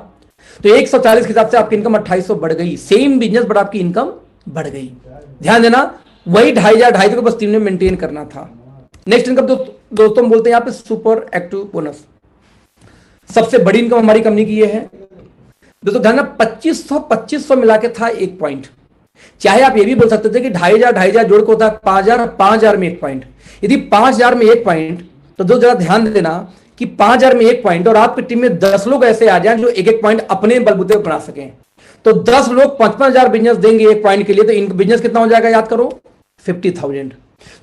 तो 140 के हिसाब से आपकी इनकम 2800 बढ़ गई, सेम बिजनेस बट आपकी इनकम बढ़ गई। ध्यान देना, वही 2500 को बस 3 में मेंटेन करना था। नेक्स्ट इनकम दोस्तों हम बोलते हैं यहां पे सुपर एक्टिव बोनस। सबसे बड़ी इनकम हमारी कंपनी की ये है दोस्तों। ध्यान 2500 मिला के था एक पॉइंट। चाहे आप ये भी बोल सकते थे कि 2500 जोड़ के होता है 5000 में एक पॉइंट। यदि 5000 में एक पॉइंट तो दोस्तों जरा ध्यान देना कि 5000 में एक पॉइंट और आपकी टीम में 10 लोग ऐसे आ जाएं जो एक एक पॉइंट अपने बलबूते पर बना सकें, तो 10 लोग 55,000 बिजनेस देंगे एक पॉइंट के लिए, तो इनका बिजनेस कितना हो जाएगा याद करो, 50,000।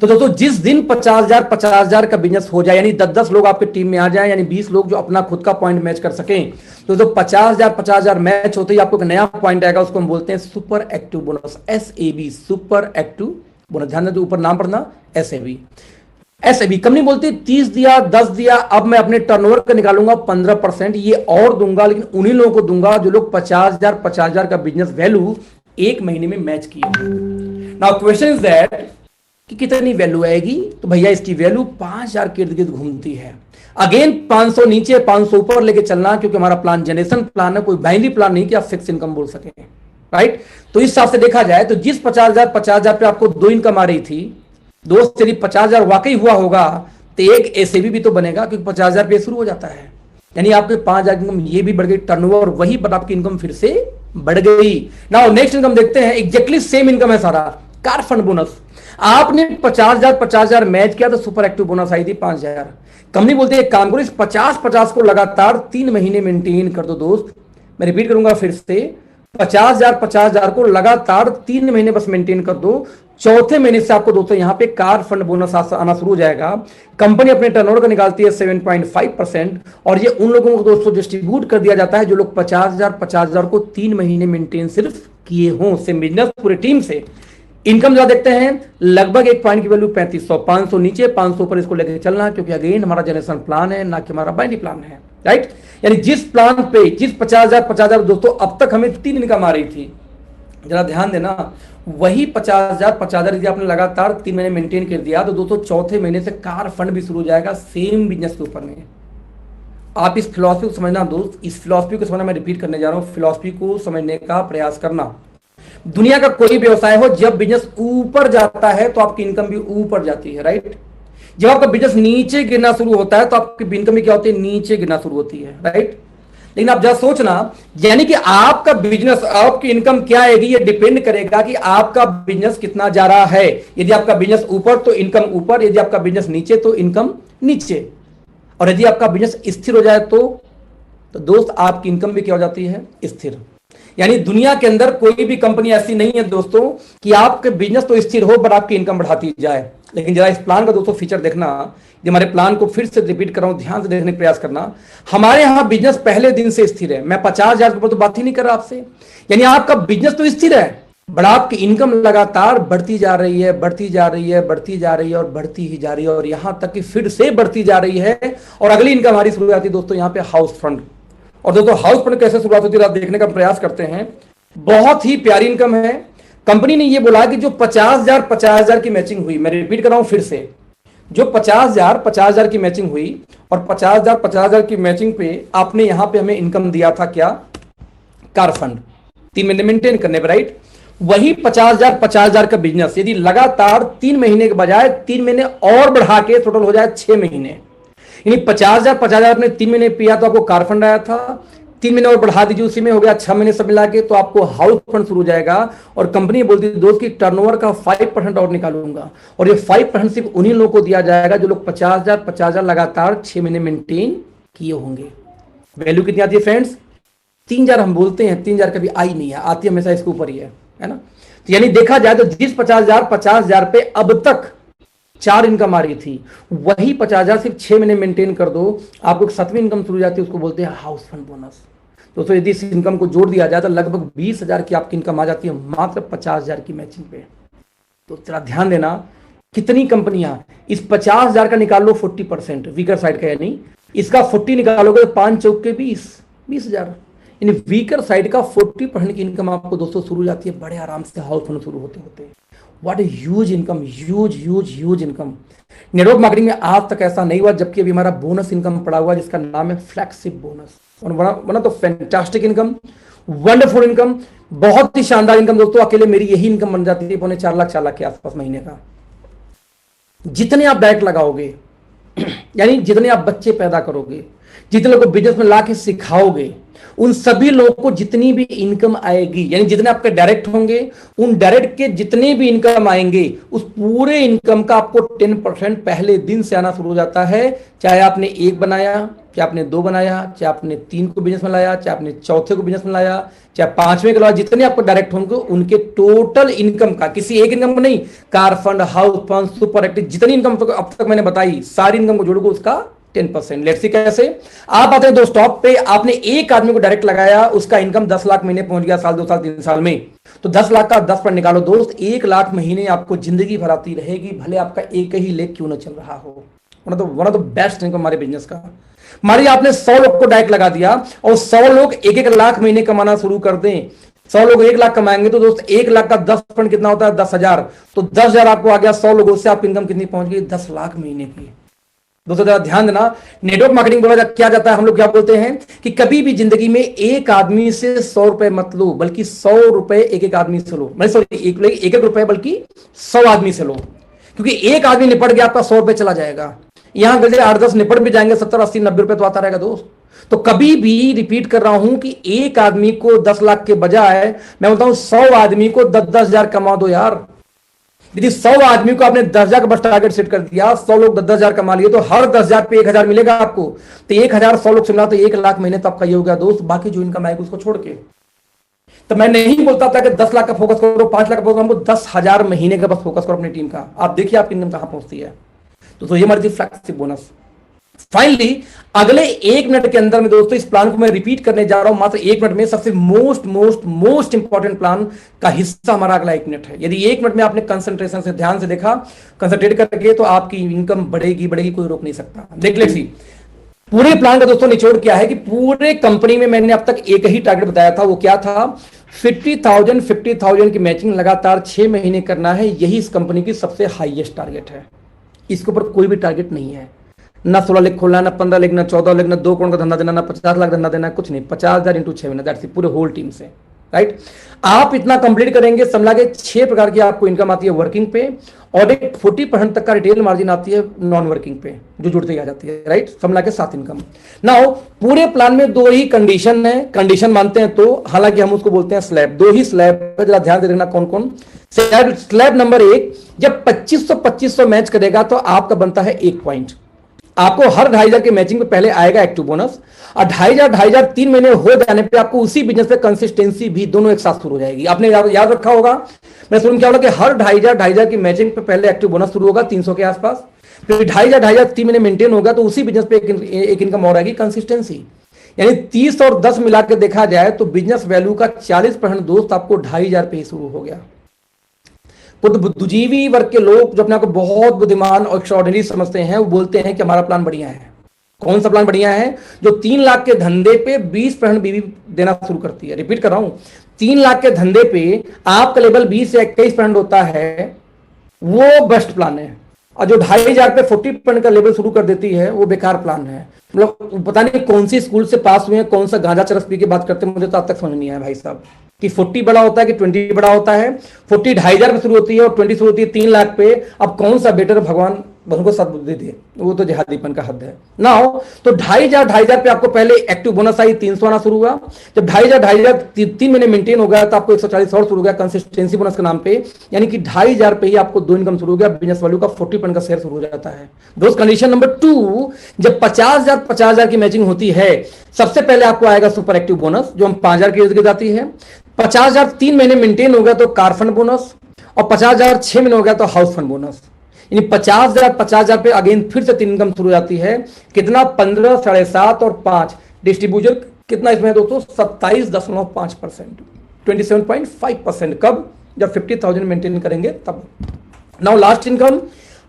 तो दोस्तों जिस दिन 50,000 का बिजनेस हो जाए, यानी 10-10 लोग आपकी टीम में आ जाए, यानी 20 लोग जो अपना खुद का पॉइंट मैच कर सकें, तो 50,000 मैच होते ही आपको एक नया पॉइंट आएगा, उसको हम बोलते हैं super active bonus, SAB, super active bonus. ध्यान दें ऊपर नाम पढ़ना, SAB। कंपनी बोलती है 30 दिया, 10 दिया, अब मैं अपने टर्नओवर का निकालूंगा 15%, ये और दूंगा, लेकिन उन्हीं लोगों को दूंगा जो लोग 50,000 का बिजनेस वैल्यू एक महीने में मैच किए। नाउ क्वेश्चन इज दैट कि कितनी वैल्यू आएगी, तो भैया इसकी वैल्यू 5000 के इर्द गिर्द घूमती है। अगेन 500 नीचे 500 ऊपर लेके चलना, क्योंकि हमारा प्लान जनरेशन प्लान है, कोई बाइनरी प्लान नहीं कि आप फिक्स इनकम बोल सके, राइट? तो इस हिसाब से देखा जाए तो जिस 50,000 पे आपको 2 इनकम आ रही थी दोस्त, यदि 50,000 वाकई हुआ होगा तो एक SAB भी तो बनेगा, क्योंकि 50,000 पे शुरू हो जाता है, यानी आपके 5,000 इनकम ये भी बढ़ गई, टर्नओवर वही पर आपकी इनकम फिर से बढ़ गई। नाउ नेक्स्ट इनकम देखते हैं, एग्जैक्टली सेम इनकम है सारा, कार फंड बोनस। आपने 50,000 मैच किया तो सुपर एक्टिव बोनस आई थी 5,000। कंपनी बोलती है काम करो, इस 50 को लगातार 3 महीने मेंटेन कर दो दोस्त। मैं रिपीट करूंगा फिर से, 50,000 को लगातार 3 महीने बस मेंटेन कर दो। चौथे महीने से आपको दोस्तों यहां पे कार फंड बोनस आना शुरू हो जाएगा। कंपनी अपने टर्नओवर का निकालती है 7.5% और ये उन लोगों को दोस्तों डिस्ट्रीब्यूट कर दिया जाता है जो लोग 50,000 को 3 महीने मेंटेन सिर्फ किए हों, सेम बिजनेस पूरी टीम से। इनकम जो देखते हैं लगभग एक पॉइंट की वैल्यू 3500, 500 नीचे 500 पर इसको लेकर चलना, क्योंकि अगेन हमारा जनरेशन प्लान है, ना कि हमारा बाइनरी प्लान है। राइट। यानी जिस प्लान पे जिस 50,000 दोस्तों अब तक हमें 3 इनकम आ रही थी, जरा ध्यान देना, वही 50,000 यदि आपने लगातार 3 महीने मेंटेन कर दिया तो दोस्तों चौथे महीने से कार फंड भी शुरू हो जाएगा सेम बिजनेस के ऊपर में। आप इस फिलॉसफी को समझना दोस्त, इस फिलॉसफी को समझना, मैं रिपीट करने जा रहा हूं, फिलॉसफी को समझने का प्रयास करना। दुनिया का कोई व्यवसाय हो, जब बिजनेस ऊपर जाता है तो आपकी इनकम भी ऊपर जाती है, राइट। जब आपका बिजनेस नीचे गिरना शुरू होता है तो आपकी इनकम भी क्या होती है, नीचे गिरना शुरू होती है, राइट। लेकिन आप जरा सोचना, यानी कि आपका बिजनेस, आपकी इनकम क्या आएगी, ये डिपेंड करेगा कि आपका बिजनेस कितना जा रहा है। यदि आपका बिजनेस ऊपर तो इनकम ऊपर, यदि आपका बिजनेस नीचे तो इनकम नीचे। और यदि आपका बिजनेस स्थिर हो जाए तो दोस्त आपकी इनकम भी क्या हो जाती है, स्थिर। यानी दुनिया के अंदर कोई भी कंपनी ऐसी नहीं है दोस्तों कि आपके बिजनेस तो स्थिर हो बट आपकी इनकम बढ़ाती जाए। लेकिन जरा इस प्लान का दोस्तों फीचर देखना, ये हमारे प्लान को फिर से रिपीट कर रहा हूं, ध्यान से देखने का प्रयास करना। हमारे यहां बिजनेस पहले दिन से स्थिर है, मैं 50,000 के ऊपर तो बात ही नहीं कर रहा आपसे। यानी आपका बिजनेस तो स्थिर है बट आपकी इनकम लगातार बढ़ती जा रही है, बढ़ती जा रही है, बढ़ती जा रही है और बढ़ती ही जा रही है, और यहां तक कि फिर से बढ़ती जा रही है। और अगली इनकम हमारी शुरू होती है दोस्तों यहाँ पे हाउस फंड। और दोस्तों हाउस फंड कैसे शुरुआत होती है देखने का प्रयास करते हैं। बहुत ही प्यारी इनकम है। कंपनी ने ये बोला कि जो 50,000 की मैचिंग हुई, मैं रिपीट कर रहा हूं फिर से, जो 50,000 की मैचिंग हुई और 50,000 की मैचिंग पे आपने यहां पे हमें इनकम दिया था क्या, कार फंड, 3 महीने मेंटेन करने पर, राइट। वही 50,000 का बिजनेस यदि लगातार 3 महीने के बजाय 3 महीने और बढ़ा के टोटल हो जाए 6 महीने, यानी 50,000 आपने 3 महीने पिया तो आपको कार फंड आया था, 3 महीने और बढ़ा दीजिए, उसी में हो गया 6 महीने सब मिला के, तो आपको हाउस फंड शुरू हो जाएगा। और कंपनी बोलती है दोस्त की टर्नओवर का 5% और निकालूंगा, और ये 5% सिर्फ उन्हीं लोगों को दिया जाएगा जो लोग 50,000 लगातार 6 महीने मेंटेन किए होंगे। वैल्यू कितनी आती है फ्रेंड्स, 3,000 हम बोलते हैं, 3,000 कभी आई नहीं है, आती हमेशा इसके ऊपर ही है ना। तो यानी देखा जाए तो जिस 50,000 पे अब तक 4 इनकम आ रही थी, वही 50,000 सिर्फ 6 महीने मेंटेन कर दो, आपको 7वीं इनकम शुरू हो जाती है, उसको बोलते हैं हाउस फंड बोनस। दोस्तों यदि इस इनकम को जोड़ दिया जाए तो लगभग 20,000 की आपकी इनकम आ जाती है मात्र 50,000 की मैचिंग पे। तो जरा ध्यान देना, कितनी कंपनियां, इस 50,000 का निकाल लो 40%, वीकर साइड का, यानी इसका 40 निकालोगे तो 5 चौक के 20,000, यानी वीकर साइड का 40% की इनकम आपको दोस्तों शुरू हो जाती है बड़े आराम से हाउस फंड शुरू होते होते। What a huge income, huge income. Network marketing में आज तक ऐसा नहीं हुआ, जबकि अभी हमारा बोनस इनकम पड़ा हुआ जिसका नाम है फ्लैगशिप बोनस, और one of the fantastic income, wonderful income, बहुत ही शानदार इनकम दोस्तों। अकेले मेरी यही इनकम बन जाती है 4.5 लाख के आसपास महीने का, जितने आप डायरेक्ट लगाओगे, यानी जितने आप बच्चे पैदा करोगे, जितने लोगों को बिजनेस में ला के सिखाओगे, उन सभी लोगों को जितनी भी इनकम आएगी, यानी जितने आपके डायरेक्ट होंगे, उन डायरेक्ट के जितने भी इनकम आएंगे, उस पूरे इनकम का आपको 10% पहले दिन से आना शुरू हो जाता है। चाहे आपने 1 बनाया, चाहे आपने 2 बनाया, चाहे आपने 3 को बिजनेस में लाया, चाहे आपने चौथे को बिजनेस में लाया, चाहे 5वें को लाया, जितने आपको डायरेक्ट होंगे उनके टोटल इनकम का, किसी एक इनकम को नहीं, car fund, house fund, super active, जितनी इनकम अब तक मैंने बताई, सारी इनकम को जोड़ोगे उसका 10%। लेट्स सी कैसे। आप आते हैं दो स्टॉप पे, आपने एक आदमी को डायरेक्ट लगाया, उसका इनकम 10 लाख महीने पहुंच गया, साल 2 साल 3 साल में, तो 10 लाख का 10% निकालो दोस्त, 1 लाख महीने आपको जिंदगी भर आती रहेगी, भले आपका एक ही लेख क्यों ना चल रहा हो। One of the best income हमारे बिजनेस का। मानिए आपने 100 लोग को डायरेक्ट लगा दिया और 100 लोग 1-1 लाख महीने कमाना शुरू कर दें, 100 लोग 1 लाख कमाएंगे तो दोस्त 1 लाख का 10% कितना होता है, 10,000, तो 10,000 आपको आ गया, 100 लोगों से आप इनकम कितनी पहुंच गई, 10 लाख महीने की। दोस्तों जरा ध्यान देना, नेटवर्क मार्केटिंग बोला क्या जाता है, हम लोग क्या बोलते हैं कि कभी भी जिंदगी में एक आदमी से 100 रुपए मत लो, बल्कि 100 रुपए एक आदमी से लो, मैं सॉरी एक रुपए बल्कि 100 आदमी से लो, क्योंकि एक आदमी निपट गया आपका 100 रुपए चला जाएगा। यहां गजे 8-10 निपट भी जाएंगे, 70, 80, 90 रुपए तो आता रहेगा दोस्त। तो कभी भी रिपीट कर रहा हूं कि एक आदमी को 10 लाख के बजाय मैं बोलता हूं 100 आदमी को 10-10 हजार कमा दो यार। यदि 100 आदमी को आपने 10,000 का बस टारगेट सेट कर दिया, 100 लोग 10-10 हजार कमा लिए, तो हर 10,000 पे 1,000 मिलेगा आपको, तो 1,000 100 लोग से मिला तो 1 लाख महीने तो आपका ये हो गया दोस्त, बाकी जो इनकम आएगी उसको छोड़ के। तो मैं नहीं बोलता था कि 10 लाख का फोकस करो, 5 लाख का फोकस, हमको 10,000 महीने का बस फोकस करो अपनी टीम का, आप देखिए आपकी इनकम कहां पहुंचती है। तो ये हमारी फ्लैगशिप बोनस। फाइनली अगले 1 मिनट के अंदर में दोस्तों इस प्लान को मैं रिपीट करने जा रहा हूं, मात्र 1 मिनट में, सबसे मोस्ट इंपॉर्टेंट प्लान का हिस्सा हमारा अगला 1 मिनट है। यदि 1 मिनट में आपने कंसंट्रेशन से, ध्यान से देखा, कंसंट्रेट करके, तो आपकी इनकम बढ़ेगी, कोई रोक नहीं सकता। देख ले सी पूरे प्लान का दोस्तों निचोड़ क्या है कि पूरे कंपनी में मैंने अब तक एक ही टारगेट बताया था, वो क्या था? 50,000 की मैचिंग लगातार 6 महीने करना है। यही इस कंपनी की सबसे हाईएस्ट टारगेट है। इसके ऊपर कोई भी टारगेट नहीं है। ना 16 लाख खोलना, ना 15 लाख, ना 14 लाख, ना 2 करोड़ का धंधा देना, ना 50 लाख धंधा देना, कुछ नहीं। 50,000 इंटू 6 महीने, दैट्स पूरे होल टीम से, राइट? आप इतना कंप्लीट करेंगे, समझा के 6 प्रकार की आपको इनकम आती है वर्किंग पे, और एक 40% तक का रिटेल मार्जिन आती है नॉन वर्किंग पे, जो जुड़ते ही आ जाती है, राइट? समझा के 7 इनकम। नाउ पूरे प्लान में 2 ही कंडीशन है। कंडीशन मानते हैं तो, हालांकि हम उसको बोलते हैं स्लैब। 2 ही स्लैब है, जरा ध्यान दे देना कौन कौन। स्लैब नंबर 1, जब 2500 मैच करेगा तो आपका बनता है 1 पॉइंट। आपको हर 2,500 के मैचिंग पे पहले आएगा एक्टिव बोनस, और 2,500 3 महीने हो जाने पे आपको उसी बिजनेस पे कंसिस्टेंसी भी दोनों एक साथ शुरू हो जाएगी। आपने याद रखा होगा, मैं शुरू में क्या बोला कि हर 2,500 की मैचिंग पे पहले एक्टिव बोनस शुरू होगा 300 के आसपास, फिर 2,500 3 महीने मेंटेन होगा तो उसी बिजनेस पे एक इनकम और आएगी, कंसिस्टेंसी। यानी 30 और 10 मिला के देखा जाए तो बिजनेस वैल्यू का 40% दोस्त आपको 2,500 पे ही शुरू हो गया। बुद्धिजीवी वर्ग के लोग जो अपने आप को बहुत बुद्धिमान और एक्स्ट्राऑर्डिनरी समझते हैं, वो बोलते हैं कि हमारा प्लान बढ़िया है। कौन सा प्लान बढ़िया है? जो 3 लाख के धंधे पे 20% बीवी देना शुरू करती है। रिपीट कर रहा हूं, 3 लाख के धंधे पे आपका लेवल 20 से 21% होता है, वो बेस्ट प्लान है। और जो 2,500 पे 40% का लेवल शुरू कर देती है, वो बेकार प्लान है। मतलब पता नहीं कौन सी स्कूल से पास हुए हैं, कौन सा गांजा चरस पी के बात करते हैं, मुझे तो आज तक समझ नहीं आया भाई साहब कि 40 बड़ा होता है कि 20 बड़ा होता है। 40 2,500 पे शुरू होती है और 20 शुरू होती है 3 लाख पे। अब कौन सा बेटर भगवान उनको सद्बुद्धि दे, वो तो जिहादीपन का हद है ना हो। तो 2,500 पे आपको पहले एक्टिव बोनस आई, 300 आना शुरू हुआ। जब 2,500 3 महीने मेंटेन हो गया तो आपको 140 और शुरू हो गया कंसिस्टेंसी बोनस के नाम पे। यानी कि 2,500 पे ही आपको 2 इनकम शुरू हो गया, बिजनेस वैल्यू का 40% का शेयर शुरू हो जाता है दोस्त। कंडीशन नंबर 2, जब 50,000 की मैचिंग होती है, सबसे पहले आपको आएगा सुपर एक्टिव बोनस, जो हम 5,000 की इर्द गिर्द आती है। 50,000 3 महीने मेंटेन हो गया तो कार फंड बोनस, और 50,000 6 महीने हो गया तो हाउस फंड बोनस। यानी 50,000 पे अगेन फिर से 3 इनकम शुरू हो जाती है। कितना? 15, 7.5 और 5 डिस्ट्रीब्यूटर कितना इसमें है दोस्तों? 27.5%, 27.5%। कब? जब 50,000 मेंटेन करेंगे तब। नाउ लास्ट इनकम,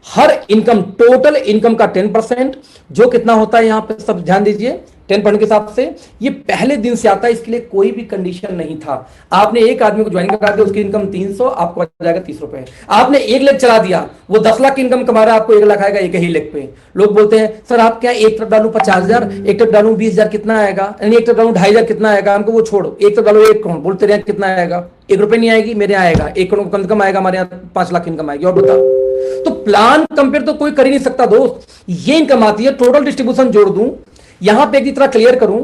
हर इनकम टोटल इनकम का 10%, जो कितना होता है यहां पे सब ध्यान दीजिए 10% के हिसाब से। ये पहले दिन से आता है, इसके लिए कोई भी कंडीशन नहीं था। आपने एक आदमी को ज्वाइन करा दिया, उसकी इनकम 300, आपको आ जाएगा 30 रुपए। आपने 1 लाख चला दिया, वो 10 लाख की इनकम कमा रहा है, आपको 1 लाख आएगा एक ही लेग पे। लोग बोलते हैं सर आप क्या एक तरफ डालू 50,000, एक तरफ डालू 20,000, कितना आएगा? यानी एक तरफ डालू 2,500, कितना आएगा? हमको वो छोड़ो, एक तरफ डालो 1 करोड़, बोलते रहे कितना आएगा? 1 रुपए नहीं आएगी, मेरे यहाँ आएगा 1 करोड़ कम से कम आएगा, हमारे यहाँ 5 लाख इनकम आएगी। और बता, तो प्लान कंपेयर तो कोई कर ही नहीं सकता दोस्त। ये इनकम आती है, टोटल डिस्ट्रीब्यूशन जोड़ दूं, यहां पे एक तरह क्लियर करूं,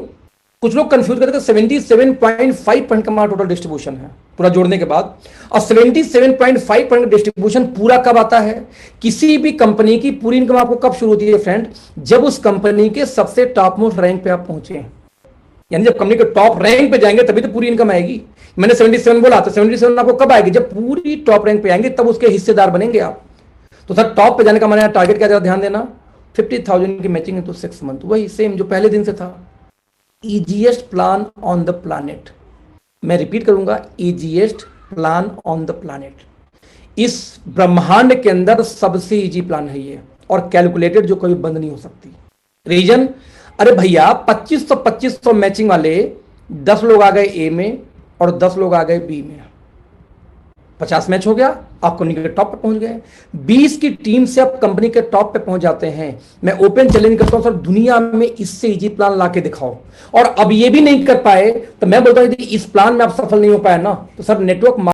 कुछ लोग कंफ्यूज करते हैं। 77.5% का टोटल डिस्ट्रीब्यूशन है पूरा जोड़ने के बाद। और 77.5% डिस्ट्रीब्यूशन पूरा कब आता है? किसी भी कंपनी की पूरी इनकम आपको कब शुरू होती है फ्रेंड? जब उस कंपनी के सबसे टॉप मोस्ट रैंक पे आप पहुंचे, यानी जब कंपनी के टॉप रैंक पे जाएंगे तभी तो पूरी इनकम आएगी। मैंने 77 बोला, तो 77 आपको कब आएगी? जब पूरी टॉप रैंक पे आएंगे तब उसके हिस्सेदार बनेंगे आप। तो सर टॉप पे जाने का हमारे यहाँ टारगेट क्या है? ध्यान देना, 50,000 की मैचिंग है तो 6 मंथ, वही सेम जो पहले दिन से था। Easiest plan on the planet, मैं रिपीट करूंगा, easiest plan on the planet. इस ब्रह्मांड के अंदर सबसे इजी प्लान है ये, और कैलकुलेटेड, जो कभी बंद नहीं हो सकती। रीजन, अरे भैया 2500 मैचिंग वाले 10 लोग आ गए ए में और 10 लोग आ गए बी में, 50 मैच हो गया, आप कंपनी के टॉप पे पहुंच गए। 20 की टीम से आप कंपनी के टॉप पे पहुंच जाते हैं। मैं ओपन चैलेंज करता हूं सर, दुनिया में इससे इजी प्लान लाके दिखाओ। और अब ये भी नहीं कर पाए तो मैं बोलता हूं यदि इस प्लान में आप सफल नहीं हो पाए ना, तो सर नेटवर्क